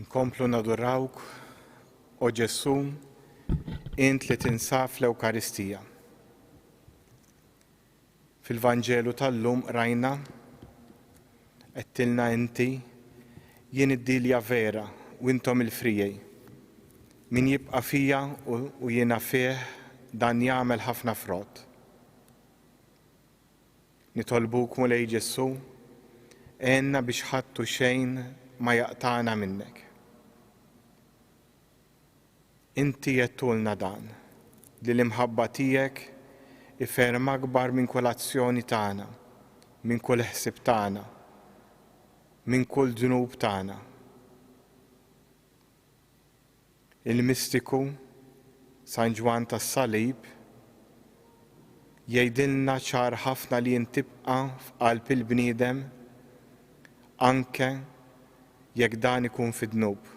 Nkomplu nadurawk, o Ġesu, int li tinsab fl-Ewkaristija. Fil-Vanġelu tal-lum rajna, għettilna inti, jien id-dilja vera, u intom il-frijej. Min jibqa fija u jiena fih, dan jagħmel ħafna frott. Nitolbuk mulej Ġesu, għenna biex ħattu xejn ma jaqtana minnek. Inti jettulna dan, li l-imħabba tijek iferma akbar minn kull azzjoni tagħna, minn kull ħsib tagħna, minn kull ġnub tagħna. Il-mistiku San Ġwan tas-Salib jgħidilna ċar ħafna li jintibqa f'qalb il-bniedem anke jekk dan ikun fid-dnub.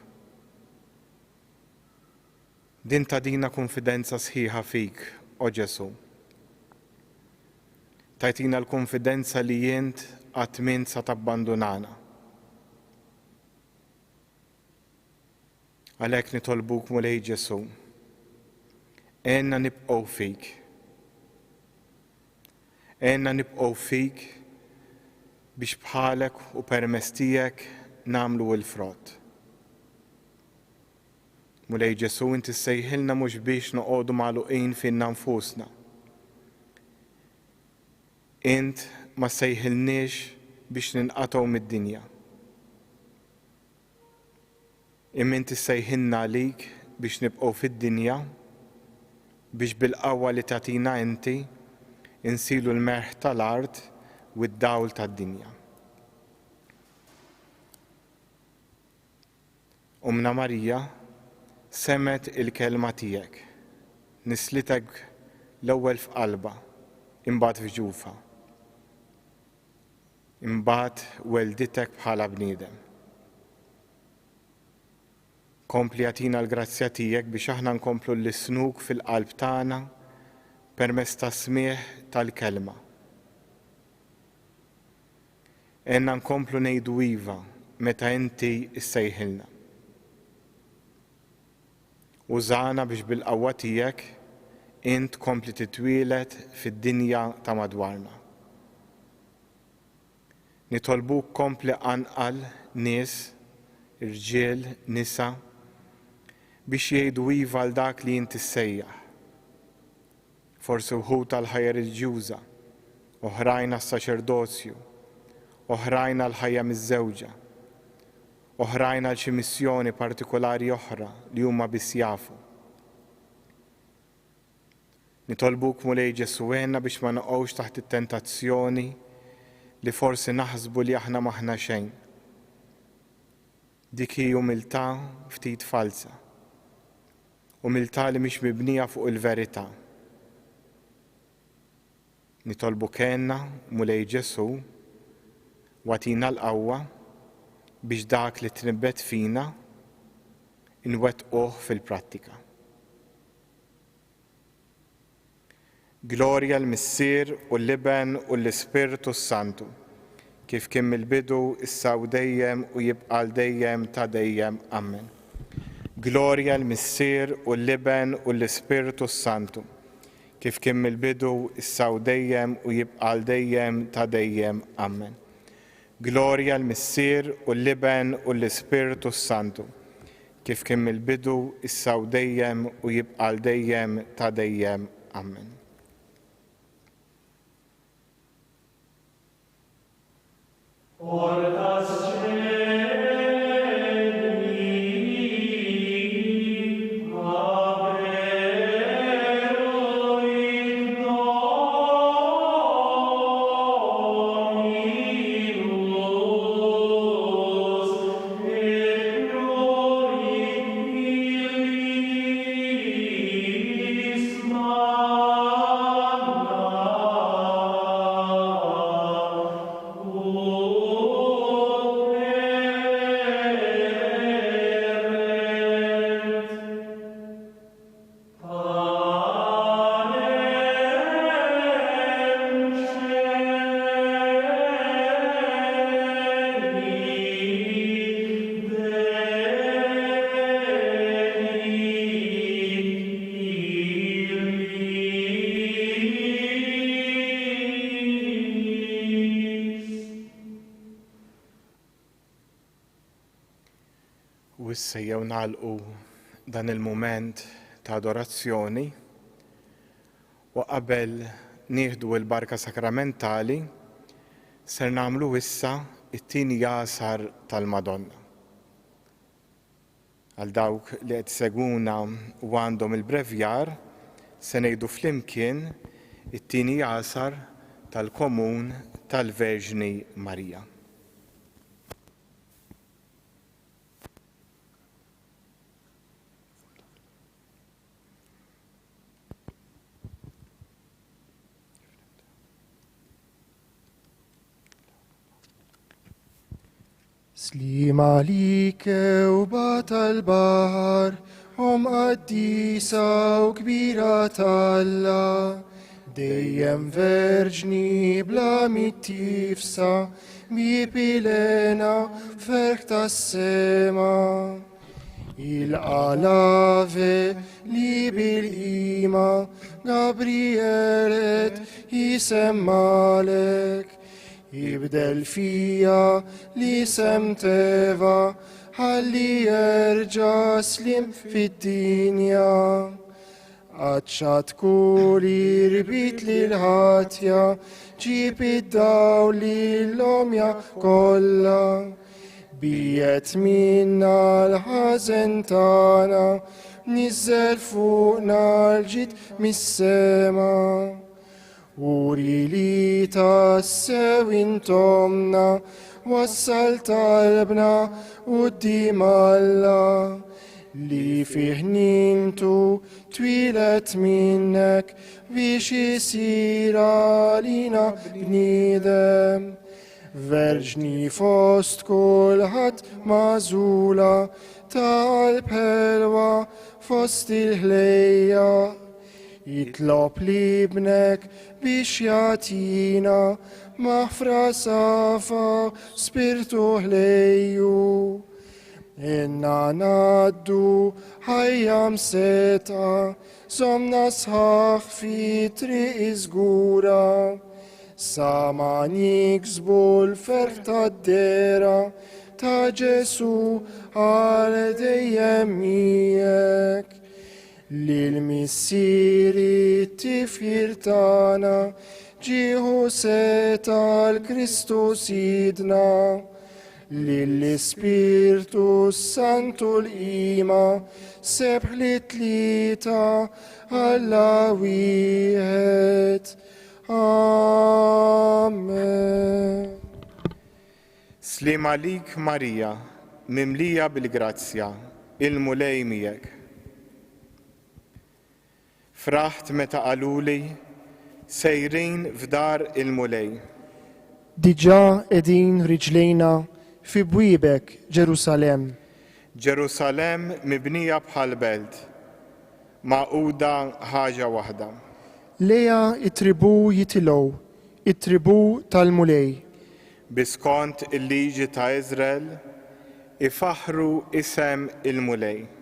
Din tadina konfidenza sħiħa fik, o Ġesu. Tajtina l-konfidenza li jint għatmin sa tabbandunana. Għalek nitolbuk mulej Ġesu, enna nibqgħu fik. Enna nibqgħu fik biex bħalek u permezz tiegħek namlu l-frott. Mulej Ġesu, inti sejħilna mhux biex noqogħdu magħluqin finna nfusna. Int ma sejħilniex biex ninqatgħu mid-dinja. Imma inti sejħilna għalik biex nibqgħu fid-dinja, biex bil-qawwa li tagħtina inti insilu l-merħ tal-art u d-dawl tad-dinja. Umna Marija semet il-kelma tiegħek, nislitek l-ewwel f'qalba, imbagħad f'ġufa, imbagħad welditek bħala bniedem. Kompli għatina l-grazzja tiegħek biex aħna nkomplu l-isnuk fil-qalb tagħna permezz ta' smieħ tal-kelma. Enna nkomplu ngħidu iva meta inti issejħilna. Użana biex bil-qawwa tiegħek int kompli titwielet fid-dinja ta' madwarna. Nitolbuk kompli anqal nies, irġiel, nisa biex jgħidu iva għal dak li inti ssejjaħ. Forsi wħud tal-ħajja reliġjuża, oħrajn għas-saċerdozju, oħrajn għall-ħajja miż-żewġa, oħrajn għal xi missjoni partikolari oħra li huma biss jafu. Nitolbuk mulej Ġesu għenna biex ma noqgħux taħt it-tentazzjoni li forsi naħsbu li aħna maħna xejn. Dik hi umiltà ftit falsa. Umiltà li mhix mibnija fuq il-verità. Nitolbuk għenna mulej Ġesu watina l-qawwa biex dak li tnibbet fina inwettquh fil-prattika. Glorja l-Missier u l-Liben u l-Ispirtu Santu, kif kien mill-bidu issa u dejjem u jibqa' dejjem ta' dejjem. Amen. Glorja l-Missier u l-Liben u l-Ispirtu Santu, kif kien mill-bidu issa u dejjem u jibqa' dejjem ta' dejjem. Amen. Glorja l-Missier u l-Liben u l-Ispirtu Santu, kif kien mill-bidu issa u dejjem u jibqa' dejjem ta' dejjem. Amen.
Oh
issa jew nagħlqu dan il-mument ta' adorazzjoni u qabel nieħdu l-barka sakramentali ser nagħmlu issa it-tieni jasar tal-Madonna. Għal dawk li qed seguna u għandhom il-brevjar se ngħidu flimkien it-tieni jasar tal-Komun tal-Verġni Marija.
Slima li kewba tal-bahar, qaddisa u kbira tal-la, dejjem verġni bla mittifsa, bipilena ferk tas-sema. Il-qalave li bil-ima, Gabrielet jisemmalek, Ibdel fija li semteva, ħalli jerġa' slim fid-dinja. Għadċat kuli rbit li l-ħatja, ġib id-daw li l-omja kolla. Bijet minna l-ħazen tana, nizzel fuqna l-ġid mis-sema. Uri li tassew intomna, wassal talbna u d-dimalla, li fih nintu twilet minnek biex jisira lina bnidem. Verġni fost kulħadd mażula tal-pelwa fost il-ħlejja. Jitlob li bnek biex jatina maħfra safa spirtu ħlejju. Inna naddu ħajjam seta, somna sħax fi triq iżgura. Sama niksbu l-ferħ tad-dera ta' Ġesu għal dejjem miegħek. Lil-missieri t-tifjir tana, ġieħu seta l-Kristu sidna. Lill-Ispirtu Santu l-ima, sebħ li tlita Alla wieħed. Amen.
Slim għalik Marija, mimlija bil-grazzja, il-mulej miegħek. Fraħt meta qaluli sejrin f'dar il-mulej.
Diġà qegħdin riġlejna fi bwiebek Ġerusalem.
Ġerusalem mibnija bħal belt, maquda ħaġa waħda.
Leja it-tribu jitilgħu, it-tribu tal-mulej.
Biskont il-liġi ta' Iżrael, ifaħru isem il-mulej.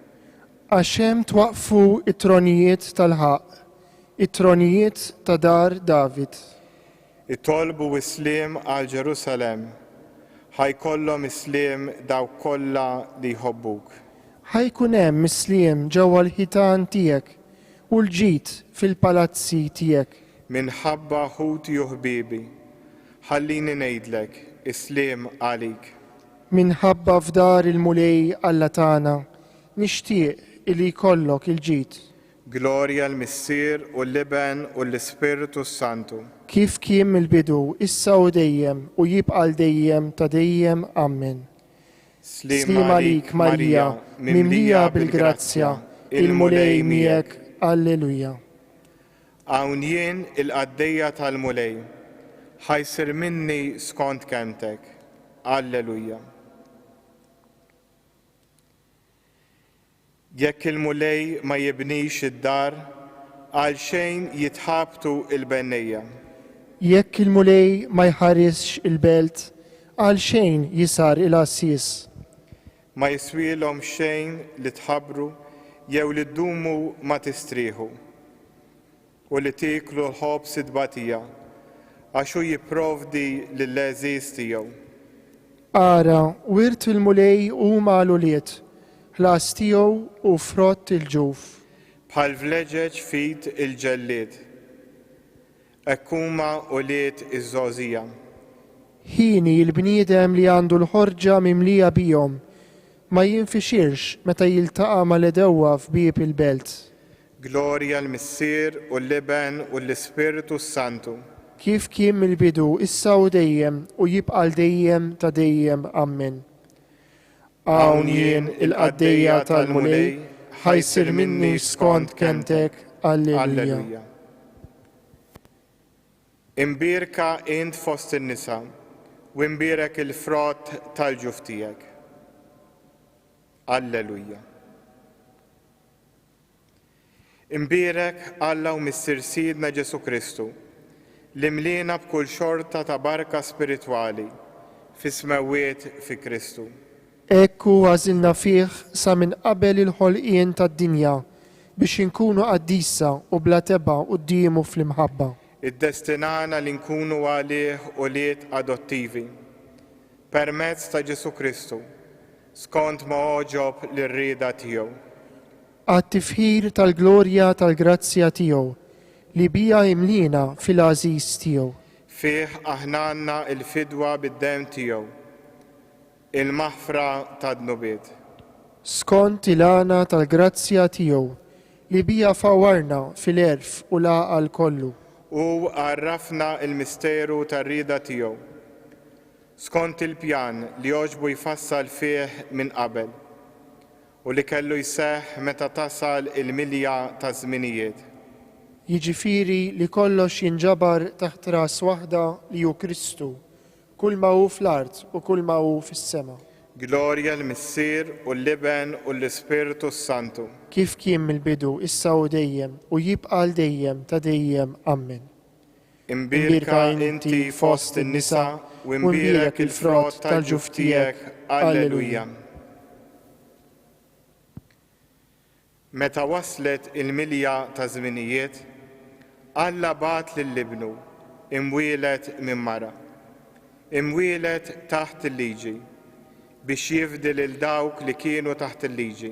Għaxem twaqfu it-tronijiet tal-ħaq, it-tronijiet ta' dar David.
Itolbu isliem għal Ġerusalem, ħajkollhom isliem dawk kollha li jħobbuk.
Ħajkun hemm isliem ġewwa l-ħitan tiegħek u l-ġid fil-palazzi tiegħek.
Minħabba ħuti u ħbibi, ħallini ngħidlek isliem għalik.
Minħabba f'dar il-mulej Alla tagħna, nixtieq li jkollok il-ġid.
Glorja l-Missier u l-Liben u l-Ispiritu Santu.
Kif kien mill-bidu, issa u dejjem u jibqal dejjem ta' dejjem. Amen. Slim għalik Marija, mimlija bil-grazzja, il-mulej miegħek. Alleluja.
Hawn jien il-qaddejja tal-mulej, ħajsir minni skont kemtek. Alleluja. Jekk il-mulej ma jibnix id-dar, għal xejn jitħabtu il-bennejja.
Jekk il-mulej ma jħarisx il-belt, għal xejn jisar il-assis.
Ma jiswilhom xejn li tħabbru jew li ddumu ma tistrieħu u li tiklu l-ħobs id-batija għaxu jipprovdi lill-leżiż tiegħu.
Ara, wirt il-mulej huma l-uliet klas tiegħu u frott il-ġuf.
Bħal vleġeġ fit il-ġellied, ekkuma u liet iż-żożija.
Ħini l-bniedem li għandu l-ħorġa mimlija bihom, ma jinfixirx meta jiltaqa' mal-edewwa f'bieb il-belt.
Glorja l-Missier u l-Liben u l-Ispiritu Santu.
Kif kien mill-bidu issa u dejjem u jibqa' dejjem ta' dejjem. Amen. Hawn jien il-qaddejja tal-mulej, ħajsir minni skont kentek. Alleluja.
Imbirka int fost in-nisa, u imbirek il-frott tal-ġuf tiegħek. Alleluja. Imbirek Alla u Missier Sidna Ġesu Kristu, li mlina b'kull xorta ta' barka spiritwali fi smewiet fi Kristu.
Ekku għażilna fih sa minn qabel il-ħolqien tad-dinja biex inkunu qaddisa u bla teba qudiemu fl-imħabba.
Iddestinana li nkunu għalih u liet adottivi permezz ta' Ġesu Kristu, skont ma oġob l-irrieda tiegħu.
Għat-tifħir tal-glorja tal-grazzja tiegħu li bija imlina fil-għażiż tiegħu.
Fih aħnanna il-fidwa bid-dem tiegħu, il-maħfra tad-nubiet.
Skont il-għana tal-grazzja tiegħu li bija fawarna fil-erf u laqal kollu.
U għarrafna il-misteru tar-rieda tiegħu, skont il-pjan li oġbu jfassal fih minn qabel u li kellu jseħħ meta tasal il-milja ta' żminijiet.
Jiġifieri li kollox jinġabar taħt ras waħda li hu Kristu, kull ma hu fl-art u kull ma hu fis-sema.
Glorja l-Missier u l-Liben u l-Ispiritu Santu.
Kif kien mill-bidu issa u dejjem u jibqa' dejjem ta' dejjem. Amen.
Imbirka inti fost in-nisa u imbirek il-frott tal-ġuf tiegħek. Alleluja. Meta waslet il-milja ta' żminijiet, Alla bat lill-ibnu, imwielet minn mara, imwielet taħt il-liġi, biex jifdil il-dawk li kienu taħt il-liġi,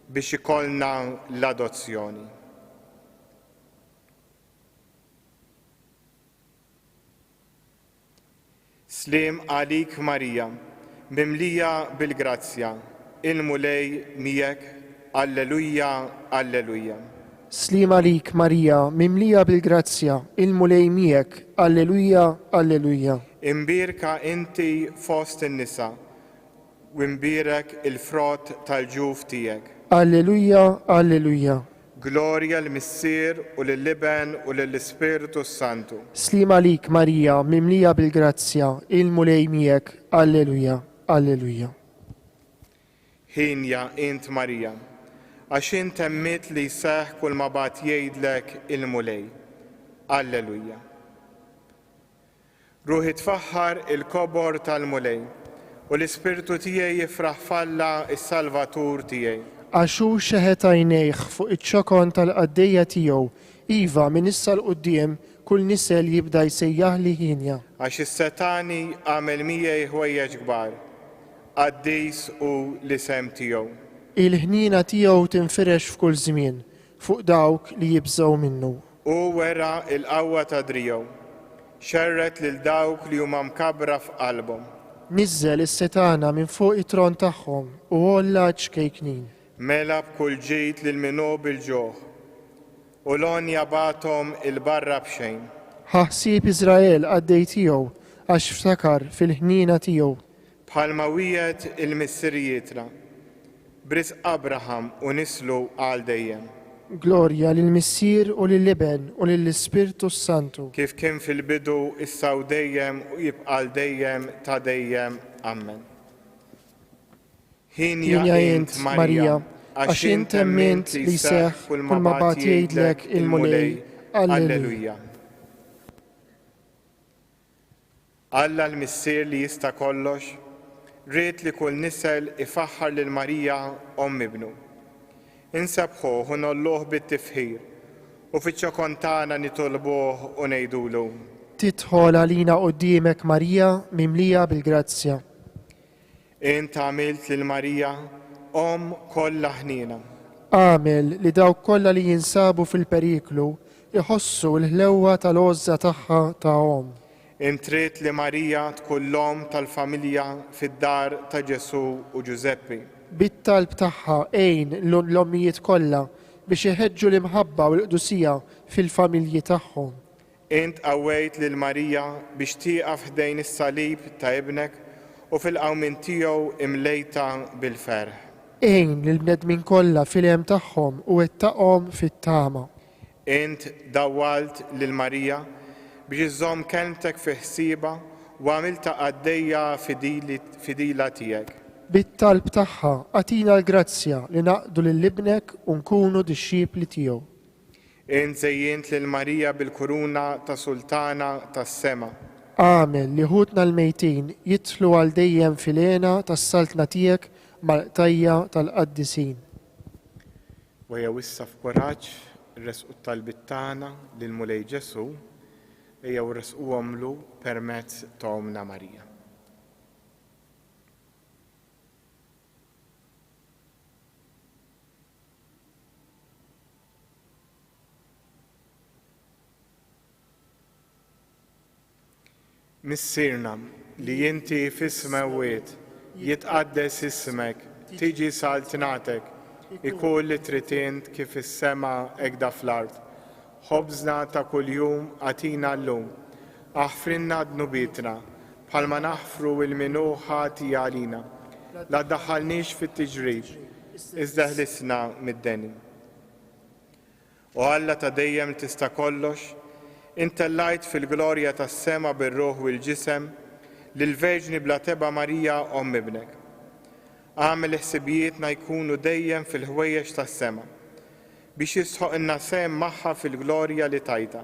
biex ikollna l-adozzjoni. Slim għalik Marija, mimlija bil-grazzja, il-mulej miegħek. Alleluja, alleluja.
Slim għalik Marija, mimlija bil-grazzja, il-mulej miegħek. Alleluja, alleluja.
Imbirka inti fost in-nisa, u imbirek il-frott tal-ġuf tiegħek.
Alleluja, alleluja.
Glorja l-Missier u l-Liben u l-Ispiritu Santu.
Slim għalik Marija, mimlija bil-grazzja, il-mulej miegħek. Alleluja, alleluja.
Ħinja int Marija, għax int temmit li seħ kull ma bat jgħidlek il-mulej. Alleluja. Ruħi tfaħħar il-kobor tal-mulej u l-Ispiritu tiegħi jifraħ falla is-Salvatur tiegħi.
Għaxu xeħet għajnejh fuq iċ-ċokon tal-qaddejja tiegħu, iva minn issa l-qudiem kull nisel jibda jsejjaħ li ħinja.
Għax is-Setani għamel miegħi ħwejjeġ kbar, qaddis u l-isem tiegħu.
Il-ħnina tiegħu tinfirex f'kull żmien fuq dawk li jibżgħu minnu.
U wera il-qawwa ta' driegħu, xerret lil dawk li huma mkabbra f'qalbhom.
Niżżel is-setana minn fuq it-tron tagħhom u olla ċkejknin.
Mela b'kull ġid lil minnu bil-ġoħ u l-onja batom il-barra b'xejn.
Ħaħsib Iżrael għaddej tiegħu għax ftakar fil-ħnina tiegħu.
Bħalma wiegħed il-missirjietra, bris Abraham u nislu għal dejjem.
Glorja lill-Missier u lill-Liben u lill-Ispiritu Santu.
Kif kien fil-bidu issa u dejjem u jibqa' dejjem ta' dejjem. Amen. Ħinja int Marija, għax int temmint li seħ kull ma bat jgħidlek il-mulej. Alleluja. Alla l-Missier li jista' kollox, rrid li kull nisel ifaħħar lil Marija omm ibnu. Insabħuh u nolluh bit-tifħir u fiċ-ċokon tagħna nitolbuh u ngħidulu.
Tidħol għalina quddiemek Marija mimlija bil-grazzja.
Int għamilt lil Marija kollha ħnina.
Għamel li dawk kollha li jinsabu fil-periklu iħossu l-ħlewwa tal-għożża tagħha ta' Om.
Intrit li Marija tkun l-om tal-familja fid-dar ta' Ġesu u Giuseppi.
Bit-talb tagħha għejn l-ommijiet kollha biex iħeġġu l-imħabba u l-qdusija fil-familji tagħhom.
Int qawwejt lil Marija biex tieqaf ħdejn is-salib ta' ibnek u fil-qawmin tiegħu imlejta bil-ferħ.
Għejn l-bnedmin kollha fil-hem tagħhom u wettaqhom fit-tama.
Int dawwalt lil Marija biex iżżomm kelmtek fi ħsieba u għamilta għaddejja fidila tiegħek.
Bit-talb tagħha għatina l-grazzja li naqdu lil-ibnek u nkunu dixxipli tiegħu.
Int żejjint lil Marija bil-kuruna ta' Sultana tas-sema.
Għamel li ħutna l-mejtin jitlu għal dejjem fil-għena tas-saltna tiegħek mal-qtajja tal-qaddisin.
Wejja wissa f'kuraġġ irresqu t-talbit tagħna lil Mulej Ġesu ejjew irresquhomlu permezz ta' Omna Marija. Missirna li inti fis-smawiet jitqaddes ismek, tiġi saltinatek, ikun li tritint kif is-sema hekk fl-ard. Ħobżna ta' kuljum għatina llum, aħfrinna dnubitna, bħalma naħfru il-minuħa għalina. La ddaħħalniex fit-tiġrib, iżda ħlisna mid-denim. U Alla ta' dejjem tista' kollox, intellajt fil-glorja tas-sema bir-ruħ u l-ġisem lill-Verġni bla teba Marija Omm ibnek. Għamel ħsibijietna jkunu dejjem fil-ħwejjeġ tas-sema biex jisħoq inna sem magħha fil-glorja li tajta.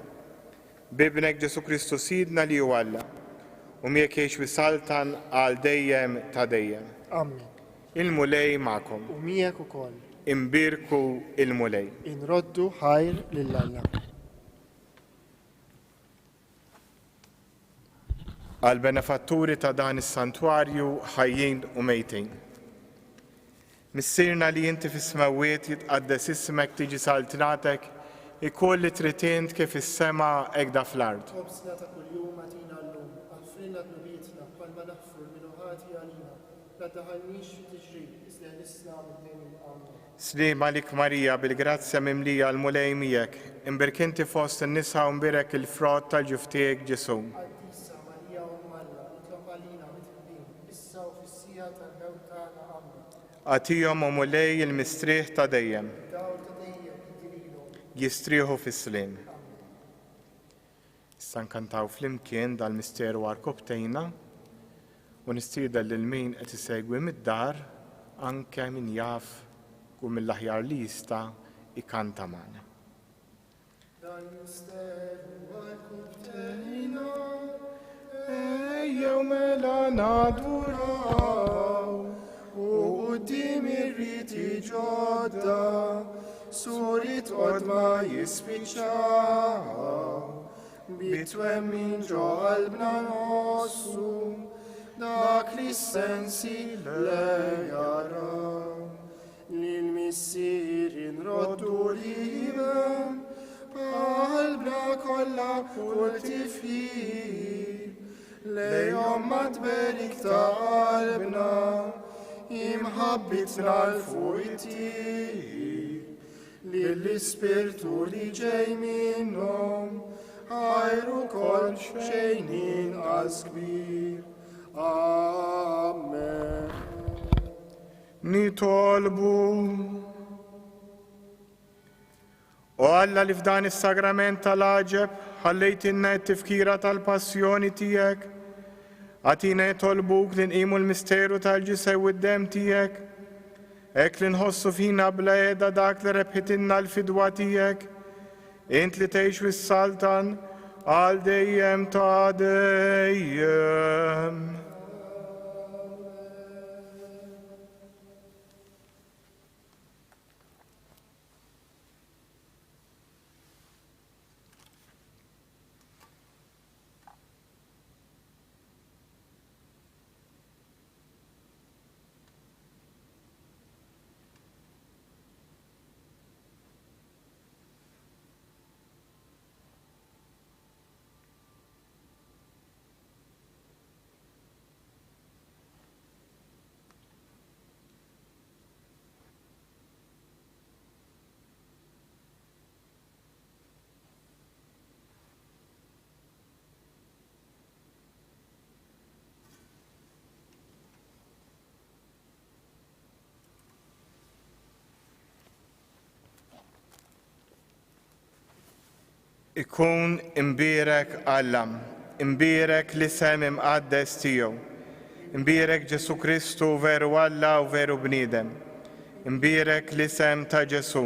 Bibnek Ġesu Kristu Sidna li hu Alla u miegħek jgħix wisaltan għal dejjem ta' dejjem.
Amen.
Il-mulej magħkom.
U miegħek ukoll.
Imbirku il-mulej.
Inroddu ħajr lill-Alla.
Għal benefatturi ta' dan is-santwarju ħajjin u mejtin. Missirna li inti fis-smawiet jitqaddes ismek tiġi saltinatek, ikun li tritint kif is-sema hekk fl-ard.
Ħobżna ta' kuljum għatina llum, aħfrinna dnubietna bħalma naħfru l-minuħati għalina, la ddaħħalniex fit-tiġrib, iżda ħlisna mid-denim. Amen.
Slima lik Marija bil-grazzja mimlija l-mulej miegħek, imbirkinti fost in-nisa u mbirek il-frott tal-ġuftiek Ġesu. Għatijom u mulej il-mistrieħ ta' dejjem. Jistrieħu fis-slim. Issa nkantaw flimkien dal-misteru għal-koptejna u nistiedel lil min qed isegwi mid-dar anke min jaf u mill-aħjar li jista' ikanta magħna. Dal-misteru għal-koptejna ejjew mela naduraw u qudiem ir-riti ġodda surit qodma jispiċċaw bitwemmin ġo qalbna nħossu dak li s-sensi le jaraw lill-missier inroddu liben qalbna kollha kull tifħir lejhom ma tberik ta' qalbna imħabbitna l-fuq it-tir lill-ispirtu li ġej minnhom ħajru kol xejn inqas kbir. Amen. Nitolbu u Alla li f'dan is-sagrament tal-aġeb ħallejtinna t-tifkira tal-passjoni tiegħek. Għatina jtolbuk li nqimu l-misteru tal-ġisew id-dem tiegħek, hekk li nħossu fina bla qiegħda dak li rebħitilna l-fidwa tiegħek, int li tgħix fis-saltan għal dejjem ta' dejjem. ikun imbierek Alla, imbierek l-isem imqaddes tiegħu, imbierek Ġesu Kristu veru Alla u veru bniedem, imbierek l-isem ta' Ġesu,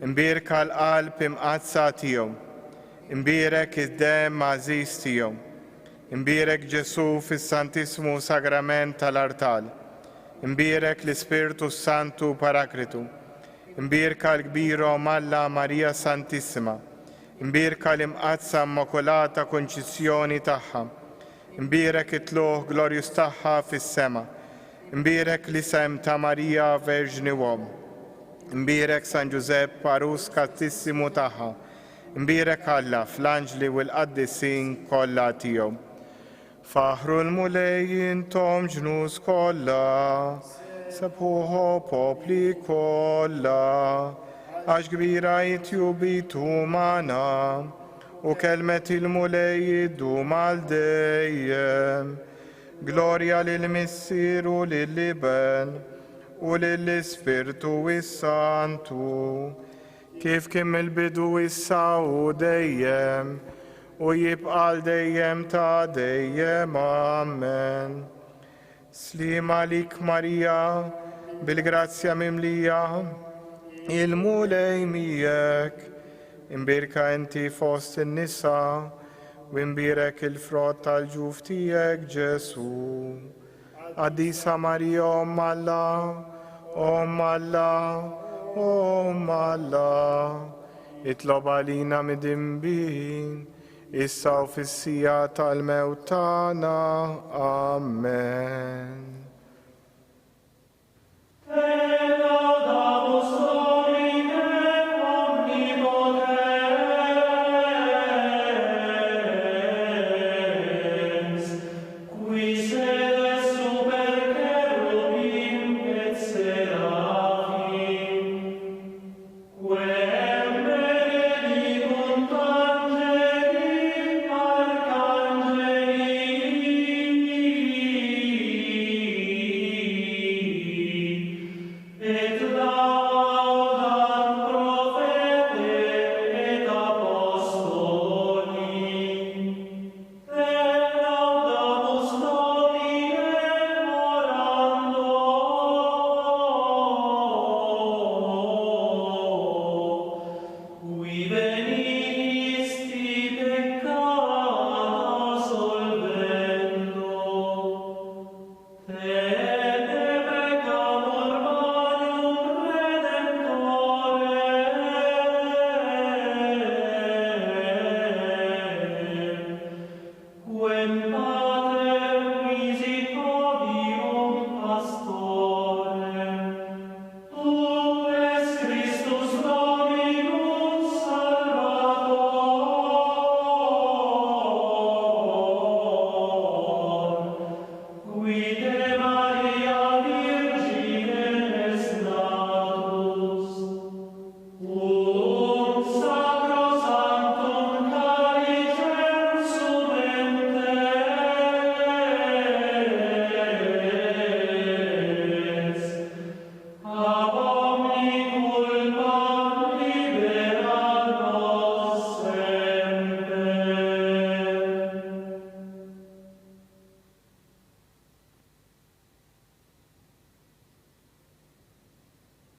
imbierka l-qalb imqazza tiegħu, imbierek id-dem għażiż tiegħu, imbierek Ġesu fis-Santissimu Sagrament tal-Artal, imbierek l-Ispirtu Santu Parakritu, imbierka l-kbirhom Alla Marija Santissima, imbierka l-imqazza Immakolata Konċizzjoni tagħha, imbierek it-tluħ glorjus tagħha fis-sema, imbierek l-isem ta' Marija Verġni Uom, imbierek San Giuseppe Arus Kastissimu tagħha, imbierek Alla fl-anġli u l-qaddisin kollha tiegħu. Faħru l-mulej intom ġnus kollha, sabħuħu popli kollha, għax kbira jitjubitu mana, u kelmet il-mulej jiddum għal dejjem. Gloria lill-Missiru lill-Iben u lill-Ispirtu is-Santu, kif kien il-bidu issa u dejjem, u jibqal dejjem ta' dejjem. Amen. Slima lik Marija, bil-grazzja mimlija, il-mulej miegħek, imbirka inti fost in-nisa, u imbirek il-frott tal-ġuf tiegħek Ġesu. Addisa Marija Om Alla, Om Alla, Om Alla, itlob għalina mid-imbin, issa u fis-sija tal-mewt tagħna. Amen.
We